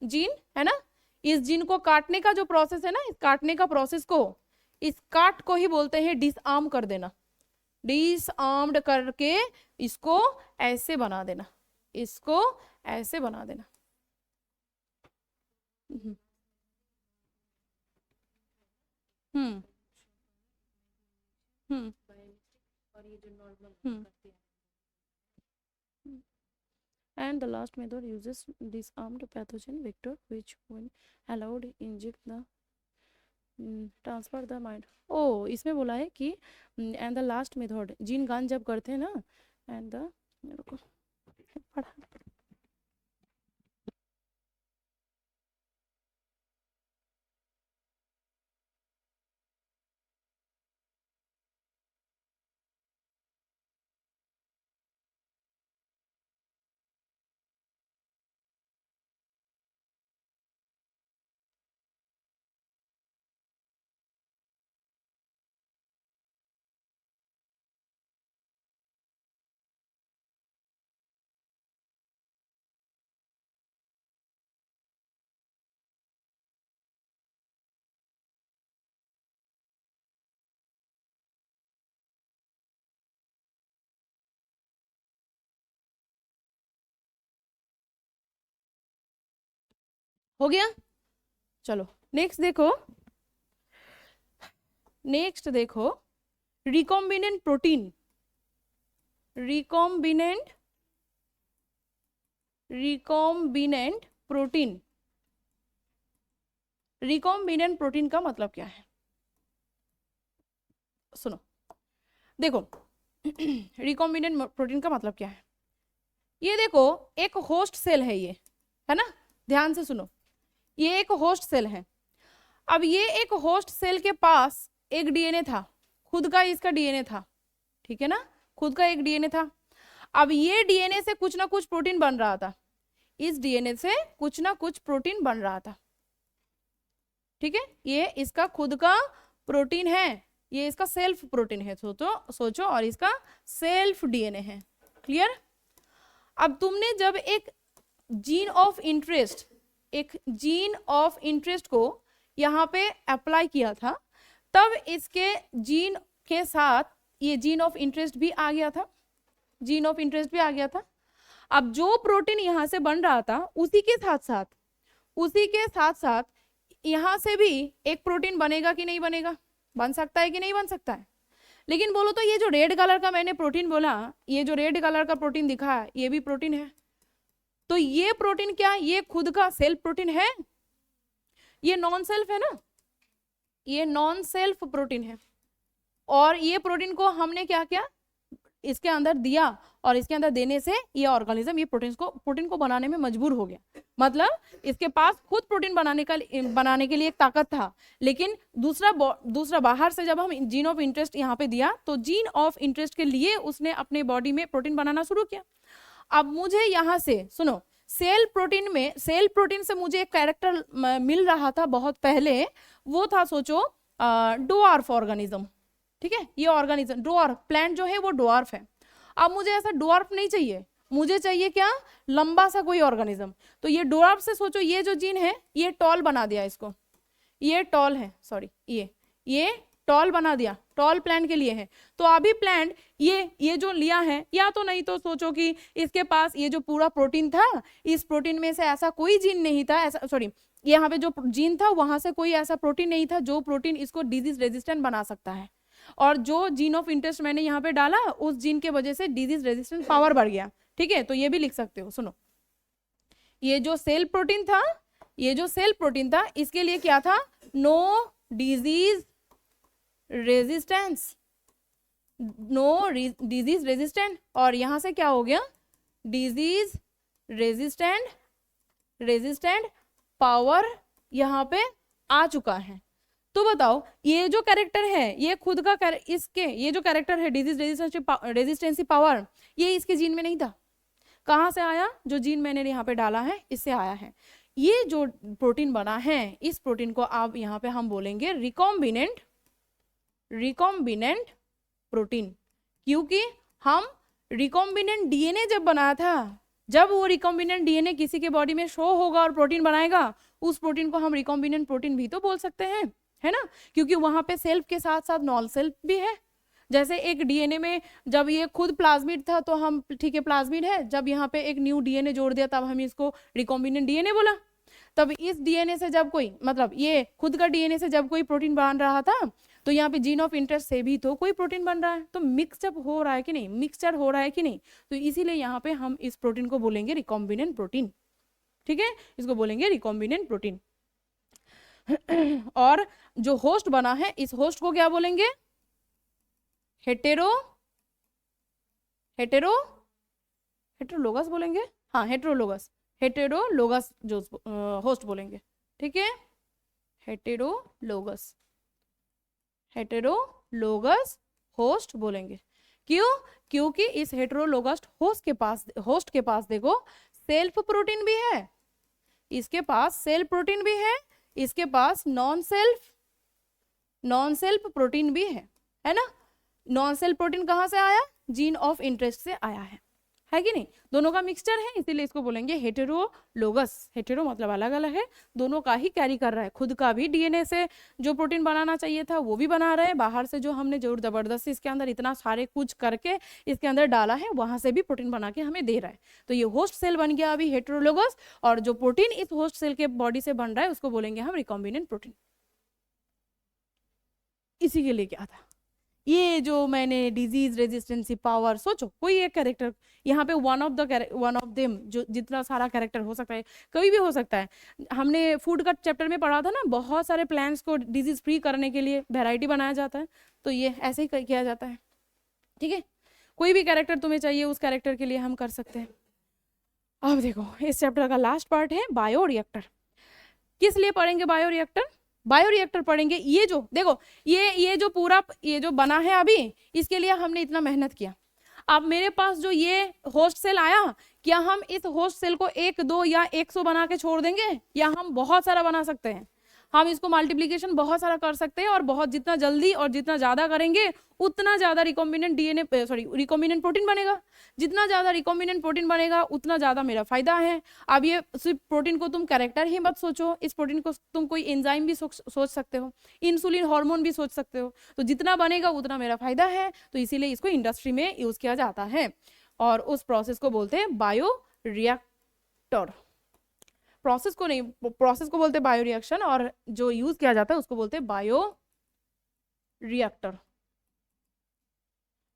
जीन, है ना। इस जीन को काटने का जो प्रोसेस है ना, इस काटने का प्रोसेस को, इस काट को ही बोलते हैं डिसआर्म कर देना। डिसआर्म्ड करके इसको ऐसे बना देना, इसको ऐसे बना देना। हम्म हम्म And the last method uses disarmed pathogen vector which when allowed inject the transfer the mind। ओ इसमें बोला है कि and the last method gene गान जब करते हैं ना, and the पढ़ा हो गया। चलो नेक्स्ट देखो, नेक्स्ट देखो recombinant protein, recombinant protein, recombinant protein का मतलब क्या है, सुनो देखो। रिकॉम्बिनेंट प्रोटीन का मतलब क्या है, ये देखो एक होस्ट सेल है ये, है ना, ध्यान से सुनो, ये एक होस्ट सेल है। अब ये एक होस्ट सेल के पास एक डीएनए था, खुद का इसका डीएनए था, ठीक है ना, खुद का एक डीएनए था। अब ये डीएनए से कुछ ना कुछ प्रोटीन बन रहा था, इस डीएनए से कुछ ना कुछ प्रोटीन बन रहा था, ठीक है। ये इसका खुद का प्रोटीन है, ये इसका सेल्फ प्रोटीन है, सोचो और इसका सेल्फ डीएनए है, क्लियर। अब तुमने जब एक जीन ऑफ इंटरेस्ट, एक जीन ऑफ इंटरेस्ट को यहाँ पे अप्लाई किया था, तब इसके जीन के साथ ये जीन ऑफ इंटरेस्ट भी आ गया था, जीन ऑफ इंटरेस्ट भी आ गया था। अब जो प्रोटीन यहां से बन रहा था उसी के साथ साथ यहां से भी एक प्रोटीन बनेगा कि नहीं बनेगा, बन सकता है कि नहीं बन सकता है। लेकिन बोलो तो ये जो रेड कलर का मैंने प्रोटीन बोला, ये जो रेड कलर का प्रोटीन दिखा है, ये भी प्रोटीन है। तो ये प्रोटीन क्या, ये खुद का सेल्फ प्रोटीन है, ये नॉन सेल्फ है ना, ये नॉन सेल्फ प्रोटीन है। और ये प्रोटीन को हमने क्या किया, इसके अंदर दिया, और इसके अंदर देने से ये ऑर्गेनिज्म ये प्रोटीन को बनाने में मजबूर हो गया। मतलब इसके पास खुद प्रोटीन बनाने के लिए एक ताकत था, लेकिन दूसरा बाहर से जब हम जीन ऑफ इंटरेस्ट यहाँ पे दिया तो जीन ऑफ इंटरेस्ट के लिए उसने अपने बॉडी में प्रोटीन बनाना शुरू किया। अब मुझे यहाँ से सुनो, सेल प्रोटीन से मुझे एक कैरेक्टर मिल रहा था बहुत पहले, वो था सोचो डवार्फ ऑर्गेनिज्म। ठीक है, ये ऑर्गेनिज्म डवार्फ प्लांट जो है वो डवार्फ है। अब मुझे ऐसा डवार्फ नहीं चाहिए, मुझे चाहिए क्या, लंबा सा कोई ऑर्गेनिज्म। तो ये डवार्फ से सोचो, ये जो जीन है ये टॉल बना दिया इसको, ये टॉल है, सॉरी ये टॉल बना दिया, टॉल प्लांट के लिए है। तो अभी प्लांट ये जो लिया है, या तो नहीं तो सोचो कि इसके पास ये जो पूरा प्रोटीन था, इस प्रोटीन में से ऐसा कोई जीन नहीं था, ऐसा सॉरी यहाँ पे जो जीन था वहां से कोई ऐसा प्रोटीन नहीं था जो प्रोटीन इसको डिजीज रेजिस्टेंट बना सकता है। और जो जीन ऑफ इंटरेस्ट मैंने यहाँ पे डाला, उस जीन के वजह से डिजीज रेजिस्टेंट पावर बढ़ गया। ठीक है, तो ये भी लिख सकते हो। सुनो, ये जो सेल प्रोटीन था, इसके लिए क्या था, no disease resistance, disease resistant, और यहां से क्या हो गया, डिजीज रेजिस्टेंट पावर यहाँ पे आ चुका है। तो बताओ, ये जो कैरेक्टर है, ये खुद का ये जो कैरेक्टर है डिजीज रेजिस्टेंसी पावर, ये इसके जीन में नहीं था। कहाँ से आया, जो जीन मैंने यहाँ पे डाला है इससे आया है। ये जो प्रोटीन बना है, इस प्रोटीन को आप यहाँ पे हम बोलेंगे रिकॉम्बिनेंट प्रोटीन, क्योंकि हम रिकॉम्बिनेंट डीएनए जब बनाया था, जब वो रिकॉम्बिनेंट डीएनए किसी के बॉडी में शो होगा और प्रोटीन बनाएगा, उस प्रोटीन को हम रिकॉम्बिनेंट प्रोटीन भी तो बोल सकते हैं, है ना, क्योंकि वहां पे सेल्फ के साथ साथ नॉन सेल्फ भी है। जैसे एक डीएनए में जब ये खुद प्लाज्मिड था तो हम ठीक है प्लाज्मिड है, जब यहाँ पे एक न्यू डीएनए जोड़ दिया तब हम इसको रिकॉम्बिनेंट डीएनए बोला। तब इस डीएनए से जब कोई, मतलब ये खुद का डीएनए से जब कोई प्रोटीन बन रहा था, तो यहाँ पे जीन ऑफ इंटरेस्ट से भी तो कोई प्रोटीन बन रहा है। तो मिक्सअप हो रहा है कि नहीं, मिक्सचर हो रहा है कि नहीं, तो इसीलिए यहाँ पे हम इस प्रोटीन को बोलेंगे रिकॉम्बिनेंट प्रोटीन। ठीक है, इसको बोलेंगे रिकॉम्बिनेंट प्रोटीन। और जो होस्ट बना है, इस होस्ट को क्या बोलेंगे, हेटेरोलोगस बोलेंगे। हाँ, हेटेरोलोगस जो होस्ट बोलेंगे। ठीक है, हेटेरोलोगस होस्ट बोलेंगे। क्यों, क्योंकि इस हेटेरोलोगस होस्ट के पास देखो सेल्फ प्रोटीन भी है, इसके पास सेल्फ प्रोटीन भी है, इसके पास नॉन सेल्फ प्रोटीन भी है ना। नॉन सेल्फ प्रोटीन कहाँ से आया, जीन ऑफ इंटरेस्ट से आया है कि नहीं, दोनों का मिक्सचर है, इसीलिए इसको बोलेंगे हेटेरोलोगस। हेटेरो मतलब अलग अलग है, दोनों का ही कैरी कर रहा है, खुद का भी डीएनए से जो प्रोटीन बनाना चाहिए था वो भी बना रहे हैं, बाहर से जो हमने जोर जबरदस्ती इसके अंदर इतना सारे कुछ करके इसके अंदर डाला है, वहां से भी प्रोटीन बना के हमें दे रहा है। तो ये होस्ट सेल बन गया अभी हेटेरोलोगस, और जो प्रोटीन इस होस्ट सेल के बॉडी से बन रहा है उसको बोलेंगे हम रिकॉम्बिनेंट प्रोटीन। इसी के लिए क्या था, ये जो मैंने डिजीज रेजिस्टेंसी पावर, सोचो कोई एक कैरेक्टर यहाँ पे वन ऑफ देम, जो जितना सारा कैरेक्टर हो सकता है, कोई भी हो सकता है। हमने फूड का चैप्टर में पढ़ा था ना, बहुत सारे प्लांट्स को डिजीज फ्री करने के लिए वैरायटी बनाया जाता है, तो ये ऐसे ही किया जाता है। ठीक है, कोई भी कैरेक्टर तुम्हें चाहिए, उस कैरेक्टर के लिए हम कर सकते हैं। अब देखो, इस चैप्टर का लास्ट पार्ट है बायोरिएक्टर। किस लिए पढ़ेंगे बायोरिएक्टर, बायोरिएक्टर पढ़ेंगे। ये जो देखो, ये जो पूरा ये जो बना है अभी, इसके लिए हमने इतना मेहनत किया। अब मेरे पास जो ये होस्ट सेल आया, क्या हम इस होस्ट सेल को 1, 2 या 100 बना के छोड़ देंगे, या हम बहुत सारा बना सकते हैं। हम इसको मल्टीप्लीकेशन बहुत सारा कर सकते हैं, और बहुत जितना जल्दी और जितना ज्यादा करेंगे उतना ज्यादा recombinant DNA sorry recombinant protein बनेगा। जितना ज्यादा रिकॉम्बिनेंट प्रोटीन बनेगा उतना ज्यादा मेरा फायदा है। अब ये सिर्फ प्रोटीन को तुम कैरेक्टर ही मत सोचो, इस प्रोटीन को तुम कोई एंजाइम भी सोच सकते हो, इंसुलिन हार्मोन भी सोच सकते हो। तो जितना बनेगा उतना मेरा फायदा है, तो इसीलिए इसको इंडस्ट्री में यूज किया जाता है, और उस प्रोसेस को बोलते हैं बायो रिएक्टर। प्रोसेस को नहीं, प्रोसेस को बोलते हैं बायो रिएक्शन, और जो यूज किया जाता है उसको बोलते हैं बायो रिएक्टर।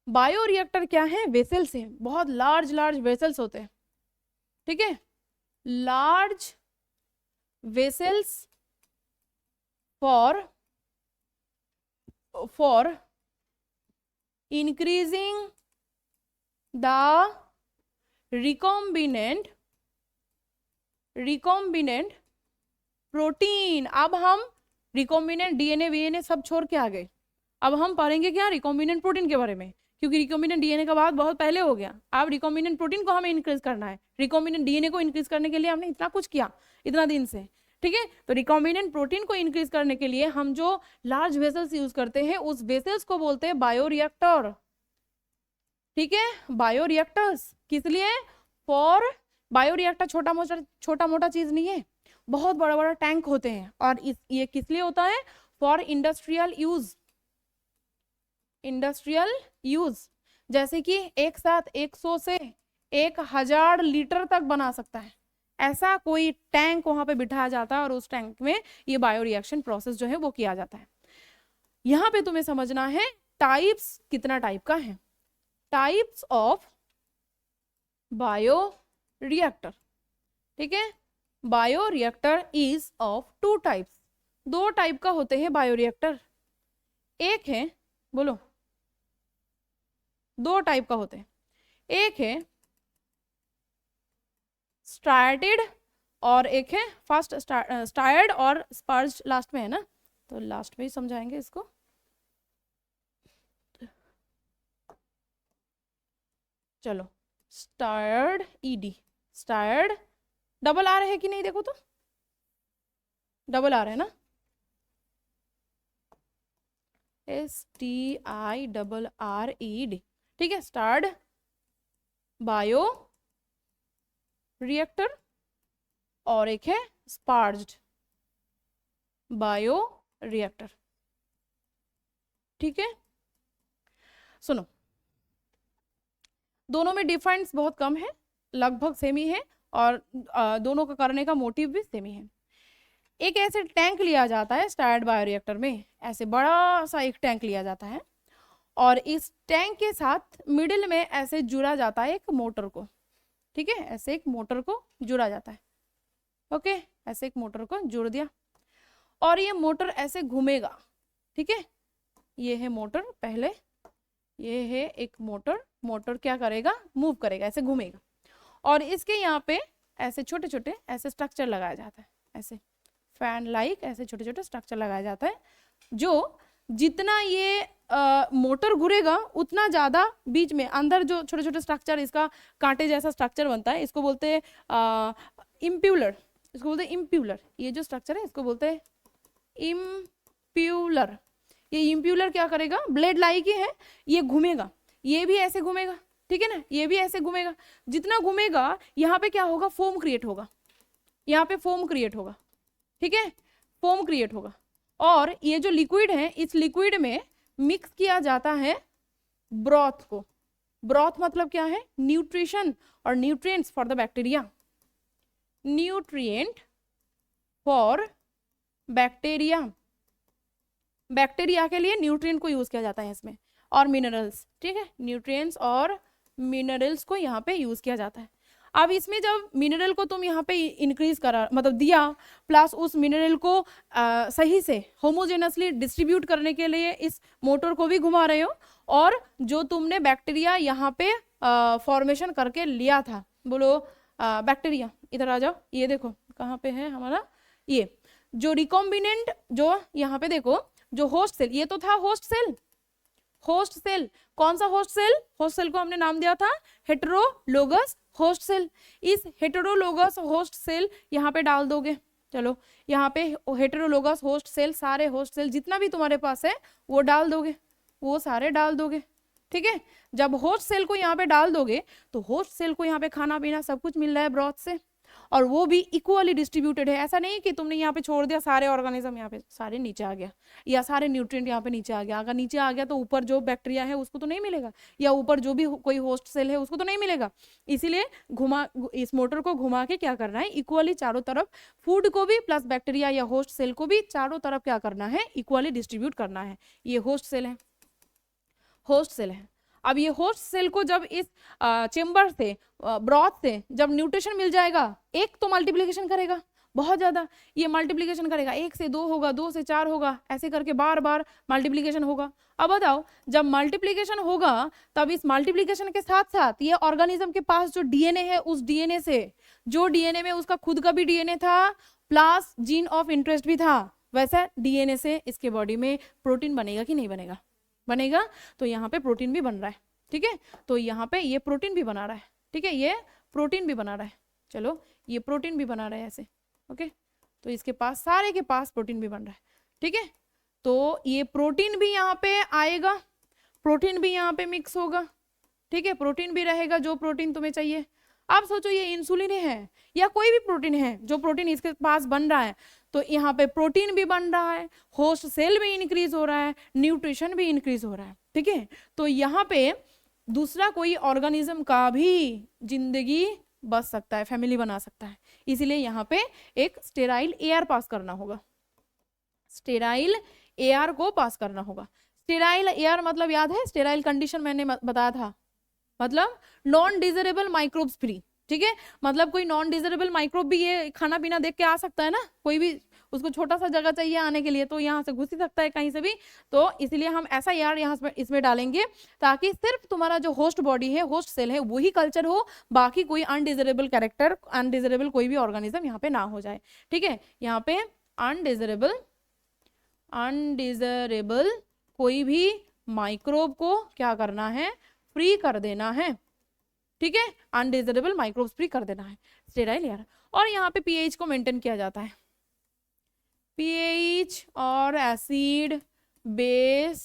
बायो रिएक्टर क्या है? वेसल्स हैं, बहुत लार्ज लार्ज वेसल्स होते हैं, ठीक है, large vessels for increasing the recombinant protein. अब हम रिकॉम्बिनेंट डीएनए वीएनए सब छोड़ के आ गए, अब हम पढ़ेंगे क्या? रिकॉम्बिनेंट प्रोटीन के बारे में, क्योंकि रिकॉम्बिनेंट डीएनए का बात बहुत पहले हो गया। अब रिकॉम्बिनेंट प्रोटीन को हमें इंक्रीज करना है, रिकॉम्बिनेंट डीएनए को इंक्रीज करने के लिए हमने इतना कुछ किया इतना दिन से, ठीक है। तो रिकॉम्बिनेंट प्रोटीन को इंक्रीज करने के लिए हम जो लार्ज वेसल्स यूज करते हैं उस वेसल्स को बोलते हैं बायोरिएक्टर, ठीक है। बायोरिएक्टर्स किस लिए? फॉर बायोरिएक्टर छोटा मोटा चीज नहीं है, बहुत बड़ा बड़ा टैंक होते हैं, और ये किस लिए होता है? फॉर इंडस्ट्रियल यूज, जैसे कि एक साथ 100 से 1000 लीटर तक बना सकता है, ऐसा कोई टैंक वहां पे बिठाया जाता है, और उस टैंक में ये बायोरिएक्शन प्रोसेस जो है वो किया जाता है। यहाँ पे तुम्हें समझना है टाइप्स कितना टाइप का है, टाइप्स ऑफ बायोरिएक्टर, ठीक है। Bioreactor is of 2 types, 2 type का होते हैं बायोरिएक्टर। एक है, बोलो, 2 टाइप का होते हैं, एक है स्टार्टेड और एक है फर्स्ट स्टार्ड और स्पर्ज लास्ट में है ना, तो लास्ट में ही समझाएंगे इसको। चलो, स्टार्ड ईडी, स्टार्ड डबल आ रहे है कि नहीं, देखो तो डबल आ रहे है ना, STIRRED, ठीक है। स्टार्ड बायो रिएक्टर और एक है स्पार्ज्ड बायो रिएक्टर, ठीक है। सुनो, दोनों में डिफरेंस बहुत कम है, लगभग सेम ही है, और दोनों का करने का मोटिव भी सेम ही है। एक ऐसे टैंक लिया जाता है स्टार्ड बायोरिएक्टर में, ऐसे बड़ा सा एक टैंक लिया जाता है, और इस टैंक के साथ मिडिल में ऐसे जुड़ा जाता है एक मोटर को, ठीक है, ऐसे एक मोटर को जुड़ा जाता है, ओके, ऐसे एक मोटर को जोड़ दिया, और ये मोटर ऐसे घूमेगा, ठीक है। ये है मोटर, पहले ये है एक मोटर, मोटर क्या करेगा? मूव करेगा, ऐसे घूमेगा, और इसके यहाँ पे ऐसे छोटे छोटे ऐसे स्ट्रक्चर लगाया जाता है, ऐसे फैन लाइक ऐसे छोटे छोटे स्ट्रक्चर लगाया जाता है, जो जितना ये मोटर घूरेगा उतना ज्यादा बीच में अंदर जो छोटे छोटे स्ट्रक्चर, इसका कांटे जैसा स्ट्रक्चर बनता है, इसको बोलते हैं इम्प्यूलर, इसको बोलते हैं इम्प्यूलर। ये जो स्ट्रक्चर है इसको बोलते हैं इम्प्यूलर। ये इम्प्यूलर क्या करेगा? ब्लेड लाइक ही है, ये घूमेगा, ये भी ऐसे घूमेगा, ठीक है ना, ये भी ऐसे घूमेगा, जितना घूमेगा यहाँ पे क्या होगा? फोम क्रिएट होगा, यहाँ पे फोम क्रिएट होगा, ठीक है, फोम क्रिएट होगा, और ये जो लिक्विड है इस लिक्विड में मिक्स किया जाता है ब्रॉथ को। ब्रॉथ मतलब क्या है? न्यूट्रिशन और nutrients for the bacteria, nutrient for bacteria, bacteria के लिए न्यूट्रिएंट को यूज किया जाता है इसमें, और मिनरल्स, ठीक है, न्यूट्रिएंट्स और मिनरल्स को यहाँ पे यूज किया जाता है। अब इसमें जब मिनरल को तुम यहाँ पे इंक्रीज करा मतलब दिया, प्लस उस मिनरल को सही से होमोजेनसली डिस्ट्रीब्यूट करने के लिए इस मोटर को भी घुमा रहे हो, और जो तुमने बैक्टीरिया यहाँ पे फॉर्मेशन करके लिया था, बोलो बैक्टीरिया इधर आ जाओ, ये देखो कहाँ पे है हमारा, ये जो रिकॉम्बिनेंट, जो यहाँ पे देखो जो होस्ट सेल, ये तो था होस्ट सेल, होस्ट सेल, कौन सा होस्ट सेल? होस्ट सेल को हमने नाम दिया था हेटेरोलोगस होस्ट सेल। इस हेटेरोलोगस होस्ट सेल यहाँ पे डाल दोगे, चलो यहाँ पे हेटेरोलोगस होस्ट सेल, सारे होस्ट सेल जितना भी तुम्हारे पास है वो डाल दोगे, वो सारे डाल दोगे, ठीक है। जब होस्ट सेल को यहाँ पे डाल दोगे तो होस्ट सेल को यहाँ पे खाना पीना सब कुछ मिल रहा है ब्रॉथ से, और वो भी इक्वली डिस्ट्रीब्यूटेड है। ऐसा नहीं कि तुमने यहाँ पे छोड़ दिया सारे ऑर्गेनिज्म यहाँ पे सारे नीचे आ गया, या सारे न्यूट्रिएंट यहाँ पे नीचे आ गया। अगर नीचे आ गया तो ऊपर जो बैक्टीरिया है उसको तो नहीं मिलेगा, या ऊपर जो भी कोई होस्ट सेल है उसको तो नहीं मिलेगा। इसीलिए इस मोटर को घुमा के क्या करना है, इक्वली चारों तरफ फूड को भी प्लस बैक्टीरिया या होस्ट सेल को भी चारों तरफ क्या करना है, इक्वली डिस्ट्रीब्यूट करना है। ये होस्ट सेल है, होस्ट सेल है। अब ये होस्ट सेल को जब इस चेम्बर से ब्रॉथ से जब न्यूट्रिशन मिल जाएगा, एक तो मल्टीप्लिकेशन करेगा बहुत ज्यादा, ये मल्टीप्लिकेशन करेगा, 1 से 2 होगा, 2 से 4 होगा, ऐसे करके बार बार मल्टीप्लिकेशन होगा। अब बताओ जब मल्टीप्लिकेशन होगा तब इस मल्टीप्लिकेशन के साथ साथ ये ऑर्गेनिज्म के पास जो डीएनए है, उस डीएनए से, जो डीएनए में उसका खुद का भी डीएनए था प्लस जीन ऑफ इंटरेस्ट भी था, वैसा डीएनए से इसके बॉडी में प्रोटीन बनेगा कि नहीं बनेगा, बनेगा। तो यहाँ पे प्रोटीन भी बन रहा है, ठीक है। तो यहाँ पे ये प्रोटीन भी बना रहा है, ठीक है, ये प्रोटीन भी बना रहा है। चलो ये प्रोटीन भी बना रहा है ऐसे, ओके। तो इसके पास सारे के पास प्रोटीन भी बन रहा है, ठीक है। तो ये प्रोटीन भी यहाँ पे आएगा, प्रोटीन भी यहाँ पे मिक्स होगा, ठीक है, प्रोटीन भी रहेगा जो प्रोटीन तुम्हें चाहिए। आप सोचो ये इंसुलिन है या कोई भी प्रोटीन है, जो प्रोटीन इसके पास बन रहा है, तो यहाँ पे प्रोटीन भी बन रहा है, होस्ट सेल भी इंक्रीज हो रहा है, न्यूट्रिशन भी इंक्रीज हो रहा है, ठीक है। तो यहाँ पे दूसरा कोई ऑर्गेनिज्म का भी जिंदगी बच सकता है, फैमिली बना सकता है। इसीलिए यहाँ पे एक स्टेराइल एयर पास करना होगा, स्टेराइल एयर को पास करना होगा। स्टेराइल एयर मतलब याद है, स्टेराइल कंडीशन मैंने बताया था, मतलब नॉन डिजरेबल माइक्रोब्स फ्री, ठीक है। मतलब कोई नॉन डिजरेबल माइक्रोब भी ये खाना पीना देख के आ सकता है ना, कोई भी उसको छोटा सा जगह चाहिए आने के लिए तो यहाँ से घुस ही सकता है कहीं से भी। तो इसलिए हम ऐसा यार यहाँ इसमें डालेंगे ताकि सिर्फ तुम्हारा जो होस्ट बॉडी है, होस्ट सेल है, वही कल्चर हो, बाकी कोई अनडिजरेबल कैरेक्टर, अनडिजरेबल कोई भी ऑर्गेनिज्म यहाँ पे ना हो जाए, ठीक है। यहाँ पे अनडिजरेबल कोई भी माइक्रोब को क्या करना है, फ्री कर देना है, ठीक है, अनडिजरेबल माइक्रोब्स फ्री कर देना है, स्टेराइल एयर। और यहाँ पे पीएच को मेंटेन किया जाता है, पीएच और एसिड बेस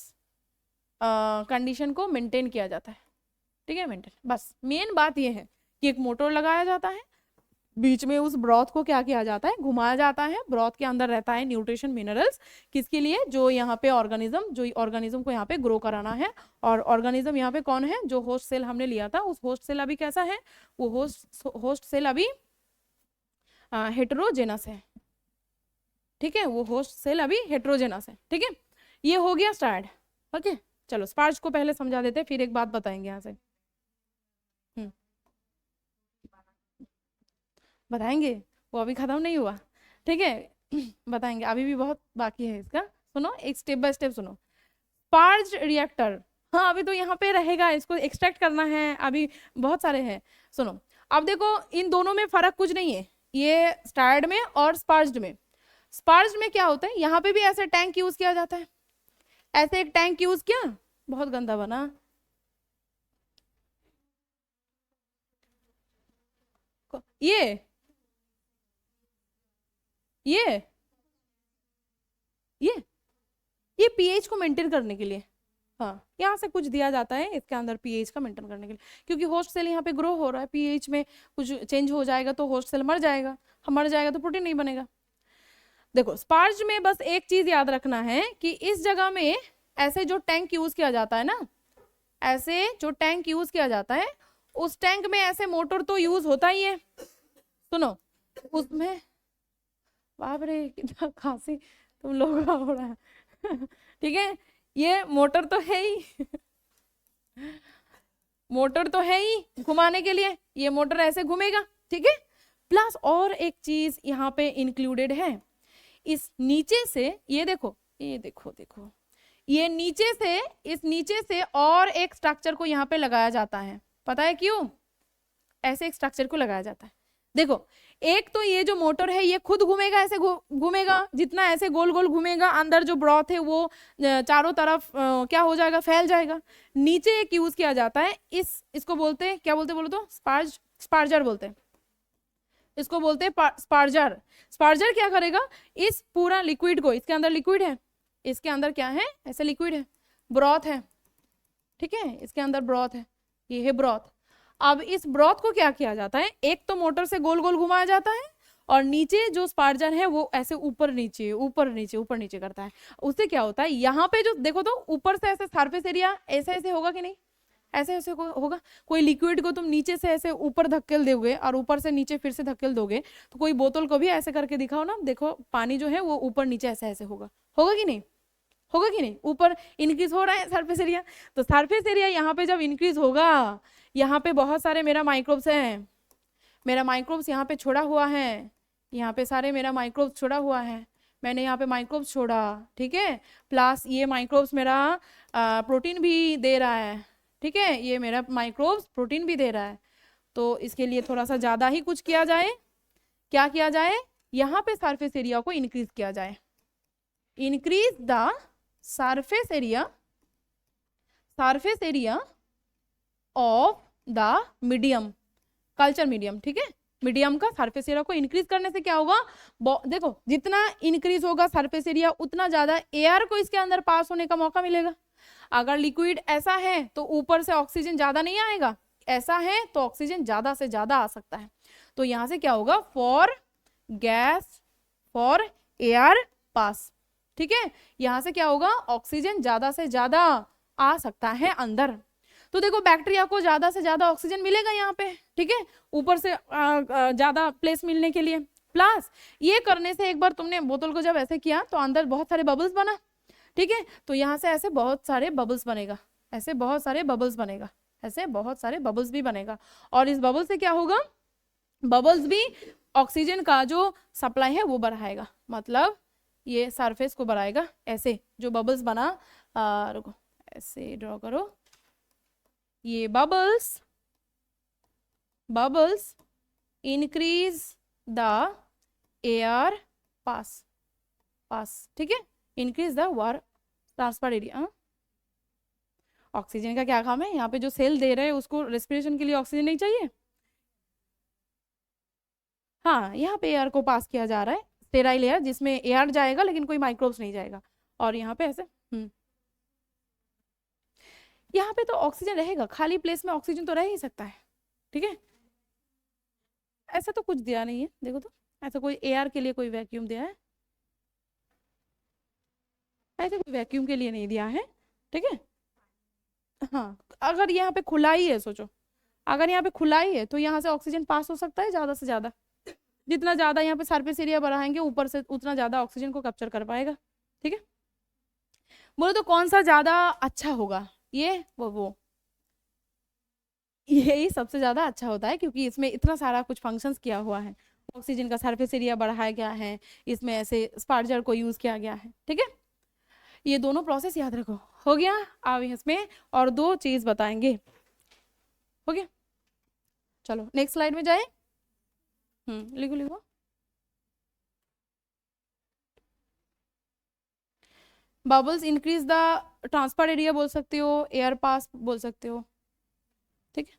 कंडीशन को मेंटेन किया जाता है, ठीक है, मेंटेन। बस मेन बात ये है कि एक मोटर लगाया जाता है, बीच में उस ब्रॉथ को क्या किया जाता है, घुमाया जाता है, ब्रॉथ के अंदर रहता है न्यूट्रिशन मिनरल्स, किसके लिए, जो यहाँ पे ऑर्गेनिज्म, जो ऑर्गेनिज्म को यहाँ पे ग्रो कराना है। और ऑर्गेनिज्म यहाँ पे कौन है, जो होस्ट सेल हमने लिया था, उस होस्ट सेल अभी कैसा है, वो होस्ट सेल अभी हेटेरोजेनस है, ठीक है, वो होस्ट सेल अभी हेटेरोजेनस है, ठीक है। ये हो गया स्टार्ट, ओके। चलो स्पार्ज को पहले समझा देते, फिर एक बात बताएंगे यहाँ से, बताएंगे, वो अभी खत्म नहीं हुआ, ठीक है बताएंगे, अभी भी बहुत बाकी है इसका। सुनो एक स्टेप बाय स्टेप सुनो। स्पार्ज रिएक्टर, हाँ अभी तो यहाँ पे रहेगा, इसको एक्सट्रैक्ट करना है, अभी बहुत सारे हैं। सुनो अब देखो इन दोनों में फर्क कुछ नहीं है, ये स्टार्ड में और स्पार्ज्ड में। स्पार्ज्ड में क्या होता है, यहाँ पे भी ऐसे टैंक यूज किया जाता है, ऐसे एक टैंक यूज किया, बहुत गंदा बना, ये ये ये ये पीएच को मेंटेन करने के लिए, हाँ यहाँ से कुछ दिया जाता है इसके अंदर पीएच का मेंटेन करने के लिए, क्योंकि होस्ट सेल यहाँ पे ग्रो हो रहा है, पीएच में कुछ चेंज हो जाएगा तो होस्ट सेल मर जाएगा, मर जाएगा तो प्रोटीन नहीं बनेगा। देखो स्पार्ज में बस एक चीज याद रखना है कि इस जगह में ऐसे जो टैंक यूज किया जाता है ना, ऐसे जो टैंक यूज किया जाता है, उस टैंक में ऐसे मोटर तो यूज होता ही है। सुनो उसमें, बाप रे कितना खांसी तुम लोगों का हो रहा है ठीक है, ये मोटर तो है ही मोटर तो है ही घुमाने के लिए, ये मोटर ऐसे घूमेगा, ठीक है। प्लस और एक चीज यहाँ पे इंक्लूडेड है, इस नीचे से ये देखो, ये देखो देखो, ये नीचे से, इस नीचे से और एक स्ट्रक्चर को यहाँ पे लगाया जाता है, पता है क्यों ऐसे एक स्ट्रक्चर को लगाया जाता है। देखो एक तो ये जो मोटर है ये खुद घूमेगा, ऐसे घूमेगा, जितना ऐसे गोल गोल घूमेगा, अंदर जो ब्रॉथ है वो चारों तरफ क्या हो जाएगा, फैल जाएगा। नीचे एक यूज किया जाता है, इसको बोलते हैं क्या बोलते, बोलो तो स्पार्जर बोलते हैं। इसको बोलते हैं स्पार्जर। स्पार्जर क्या करेगा, इस पूरा लिक्विड को, इसके अंदर लिक्विड है, इसके अंदर क्या है, ऐसे लिक्विड है, ब्रॉथ है, ठीक है, इसके अंदर ब्रॉथ है, ये है ब्रॉथ। अब इस ब्रॉथ को क्या किया जाता है, एक तो मोटर से गोल गोल घुमाया जाता है, और नीचे जो स्पार्जर है वो ऐसे ऊपर नीचे ऊपर नीचे ऊपर नीचे करता है। उससे क्या होता है, यहाँ पे जो देखो तो ऊपर से ऐसे सरफेस एरिया ऐसे ऐसे होगा कि नहीं, ऐसे ऐसे होगा। कोई लिक्विड को तुम नीचे से ऐसे ऊपर धकेल दोगे और ऊपर से नीचे फिर से धकेल दोगे, तो कोई बोतल को भी ऐसे करके दिखाओ ना, देखो पानी जो है वो ऊपर नीचे ऐसे ऐसे होगा, होगा कि नहीं, होगा कि नहीं, ऊपर इंक्रीज हो रहा है सरफेस एरिया। तो सरफेस एरिया यहाँ पे जब इंक्रीज होगा, यहाँ पे बहुत सारे मेरा माइक्रोब्स हैं, मेरा माइक्रोब्स यहाँ पे छोड़ा हुआ है, यहाँ पे सारे मेरा माइक्रोब्स छोड़ा हुआ है, मैंने यहाँ पे माइक्रोब्स छोड़ा, ठीक है, प्लस ये माइक्रोब्स मेरा प्रोटीन भी दे रहा है, ठीक है, ये मेरा माइक्रोब्स प्रोटीन भी दे रहा है। तो इसके लिए थोड़ा सा ज़्यादा ही कुछ किया जाए, क्या किया जाए, यहाँ पे सरफेस एरिया को इंक्रीज किया जाए, increase the surface area of the medium, culture medium, ठीक है, मीडियम का सरफेस एरिया को इंक्रीज करने से क्या होगा, देखो जितना इंक्रीज होगा सरफेस एरिया उतना ज्यादा एयर को इसके अंदर पास होने का मौका मिलेगा। अगर लिक्विड ऐसा है तो ऊपर से ऑक्सीजन ज्यादा नहीं आएगा, ऐसा है तो ऑक्सीजन ज्यादा से ज्यादा आ सकता है। तो यहां से क्या होगा, for gas for air pass, ठीक है, यहां से क्या होगा, ऑक्सीजन ज्यादा से ज्यादा आ सकता है अंदर। तो देखो बैक्टीरिया को ज्यादा से ज्यादा ऑक्सीजन मिलेगा यहाँ पे, ठीक है, ऊपर से ज्यादा प्लेस मिलने के लिए। प्लस ये करने से एक बार तुमने बोतल को जब ऐसे किया तो अंदर बहुत सारे बबल्स बना, ठीक है, तो यहाँ से ऐसे बहुत सारे बबल्स बनेगा, ऐसे बहुत सारे बबल्स बनेगा, ऐसे बहुत सारे बबल्स भी बनेगा, और इस बबल से क्या होगा, बबल्स भी ऑक्सीजन का जो सप्लाई है वो बढ़ाएगा, मतलब ये सरफेस को बढ़ाएगा। ऐसे जो बबल्स बना, रुको ऐसे ड्रॉ करो, ये bubbles increase the air pass, ठीक है, increase the war transfer area. Oxygen का क्या काम है, यहाँ पे जो सेल दे रहे हैं उसको रेस्पिरेशन के लिए ऑक्सीजन नहीं चाहिए, हाँ, यहाँ पे एयर को पास किया जा रहा है, स्टेराइल एयर जिसमें एयर जाएगा लेकिन कोई माइक्रोब्स नहीं जाएगा, और यहाँ पे ऐसे यहाँ पे तो ऑक्सीजन रहेगा, खाली प्लेस में ऑक्सीजन तो रह ही सकता है, ठीक है, ऐसा तो कुछ दिया नहीं है, देखो तो ऐसा कोई एयर के लिए कोई वैक्यूम दिया है, ऐसे कोई वैक्यूम के लिए नहीं दिया है, ठीक है। हाँ, अगर यहाँ पे खुलाई है, सोचो अगर यहाँ पे खुलाई है तो यहाँ से ऑक्सीजन पास हो सकता है ज्यादा से ज्यादा, जितना ज्यादा यहाँ पे सरफेस एरिया बढ़ाएंगे ऊपर से उतना ज्यादा ऑक्सीजन को कैप्चर कर पाएगा, ठीक है। बोलो तो कौन सा ज्यादा अच्छा होगा, ये वो यही सबसे ज्यादा अच्छा होता है, क्योंकि इसमें इतना सारा कुछ फंक्शंस किया हुआ है, ऑक्सीजन का सरफेस एरिया बढ़ाया गया है, इसमें ऐसे स्पार्जर को यूज किया गया है, ठीक है। ये दोनों प्रोसेस याद रखो, हो गया। अब इसमें और दो चीज बताएंगे, हो गया, चलो नेक्स्ट स्लाइड में जाए, लिखो लिखो, bubbles increase the transfer area बोल सकते हो, एयर पास बोल सकते हो, ठीक है,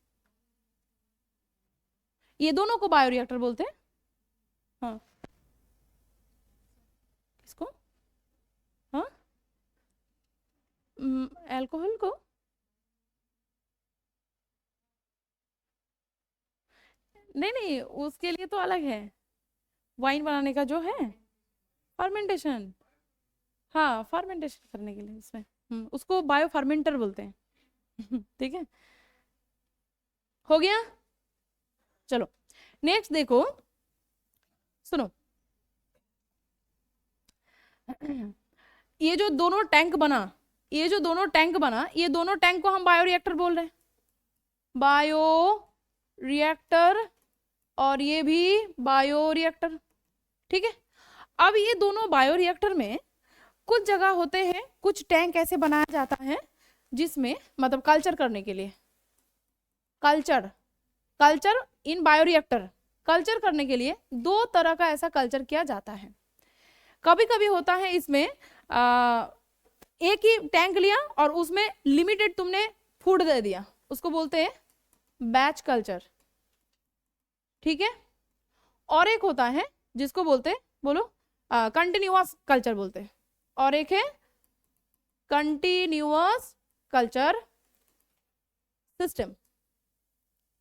ये दोनों को बायोरिएक्टर बोलते हैं। हाँ, किसको, हाँ, अल्कोहल को, नहीं नहीं उसके लिए तो अलग है, वाइन बनाने का जो है फर्मेंटेशन, हाँ फर्मेंटेशन करने के लिए इसमें, उसको बायो फर्मेंटर बोलते हैं ठीक है, हो गया। चलो नेक्स्ट देखो, सुनो ये जो दोनों टैंक बना, ये जो दोनों टैंक बना, ये दोनों टैंक को हम बायोरिएक्टर बोल रहे हैं, बायो रिएक्टर, और ये भी बायोरिएक्टर, ठीक है। अब ये दोनों बायोरिएक्टर में कुछ जगह होते हैं, कुछ टैंक ऐसे बनाया जाता है जिसमें मतलब कल्चर करने के लिए, कल्चर इन बायोरिएक्टर, कल्चर करने के लिए दो तरह का ऐसा कल्चर किया जाता है। कभी कभी होता है इसमें एक ही टैंक लिया और उसमें लिमिटेड तुमने फूड दे दिया, उसको बोलते हैं बैच कल्चर, ठीक है। और एक होता है जिसको बोलते हैं, बोलो, कंटिन्यूअस कल्चर बोलते हैं, और एक है कंटिन्यूअस कल्चर सिस्टम,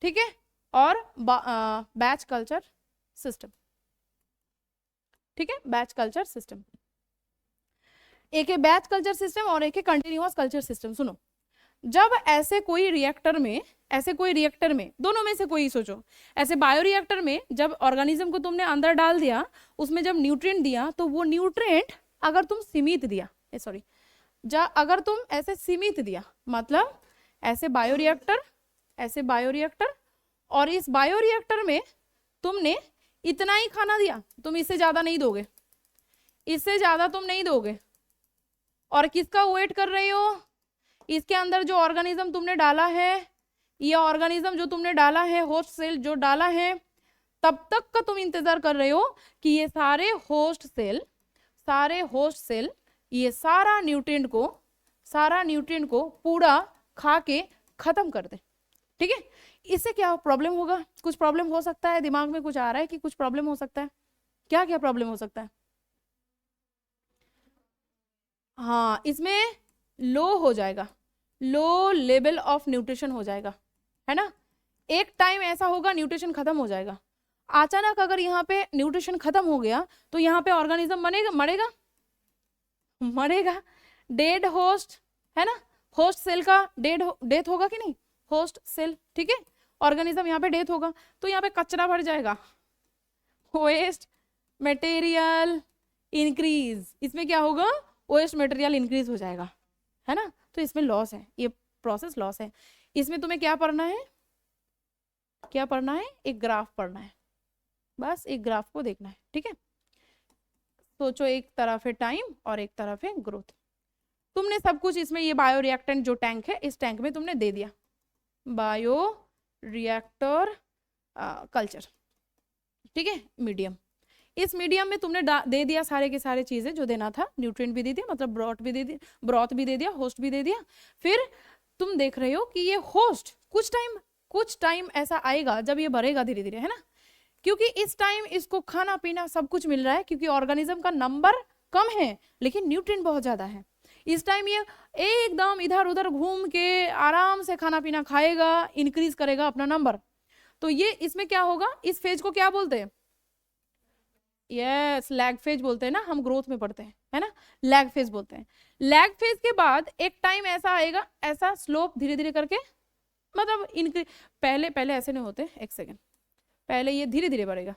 ठीक है, और बैच कल्चर सिस्टम, ठीक है, बैच कल्चर सिस्टम। एक है बैच कल्चर सिस्टम और एक है कंटिन्यूअस कल्चर सिस्टम। सुनो, जब ऐसे कोई रिएक्टर में दोनों में से कोई सोचो, ऐसे बायोरिएक्टर में जब ऑर्गेनिज्म को तुमने अंदर डाल दिया, उसमें जब न्यूट्रिएंट दिया, तो वो न्यूट्रिएंट अगर तुम सीमित दिया, अगर तुम ऐसे सीमित दिया, मतलब ऐसे बायोरिएक्टर और इस बायोरिएक्टर में तुमने इतना ही खाना दिया, तुम इससे ज्यादा नहीं दोगे, इससे ज्यादा तुम नहीं दोगे, और किसका वेट कर रही हो, इसके अंदर जो ऑर्गेनिज्म तुमने डाला है, ये ऑर्गेनिज्म जो तुमने डाला है, होस्ट सेल जो डाला है, तब तक का तुम इंतजार कर रहे हो कि ये सारे होस्ट सेल ये सारा न्यूट्रिएंट को पूरा खा के खत्म कर दे, ठीक है। इससे क्या प्रॉब्लम होगा, कुछ प्रॉब्लम हो सकता है, दिमाग में कुछ आ रहा है कि कुछ प्रॉब्लम हो सकता है, क्या क्या प्रॉब्लम हो सकता है? हाँ, इसमें लो हो जाएगा, लो लेवल ऑफ न्यूट्रिशन हो जाएगा, है ना। एक टाइम ऐसा होगा न्यूट्रिशन खत्म हो जाएगा, अचानक अगर यहाँ पे न्यूट्रिशन खत्म हो गया तो यहाँ पे ऑर्गेनिज्म मरेगा, डेड होस्ट, है ना, होस्ट सेल का डेथ होगा कि नहीं, होस्ट सेल, ठीक है, ऑर्गेनिज्म यहाँ पे डेथ होगा, तो यहाँ पे कचरा भर जाएगा, वेस्ट मटेरियल इंक्रीज, इसमें क्या होगा, वेस्ट मटेरियल इंक्रीज हो जाएगा, है ना। तो इसमें लॉस है, ये प्रोसेस लॉस है। इसमें तुम्हें क्या पढ़ना है, एक ग्राफ पढ़ना है, बस एक ग्राफ को देखना है, ठीक है। सोचो, एक तरफ है टाइम और एक तरफ है ग्रोथ, तुमने सब कुछ इसमें, ये बायोरिएक्टेंट जो टैंक है, इस टैंक में तुमने दे दिया बायोरिएक्टर कल्चर, ठीक है, मीडियम, इस मीडियम में तुमने दे दिया सारे के सारे चीजें जो देना था, न्यूट्रिएंट भी दे दिया, मतलब ब्रॉथ भी दे दिया, होस्ट भी दे दिया। फिर तुम देख रहे हो कि ये होस्ट कुछ टाइम ऐसा आएगा जब ये बढ़ेगा धीरे धीरे, है ना, क्योंकि इस टाइम इसको खाना पीना सब कुछ मिल रहा है, क्योंकि ऑर्गेनिज्म का नंबर कम है लेकिन न्यूट्रिएंट बहुत ज्यादा है। इस टाइम ये एकदम इधर उधर घूम के आराम से खाना पीना खाएगा, इंक्रीज करेगा अपना नंबर। तो ये इसमें क्या होगा, इस फेज को क्या बोलते हैं, यस, लैग फेज बोलते हैं ना, हम ग्रोथ में पढ़ते हैं, है ना, लैग फेज बोलते हैं। लैग फेज के बाद एक टाइम ऐसा आएगा, ऐसा स्लोप धीरे धीरे करके, मतलब इंक्रीज, पहले ऐसे नहीं होते, एक सेकेंड, पहले ये धीरे धीरे बढ़ेगा।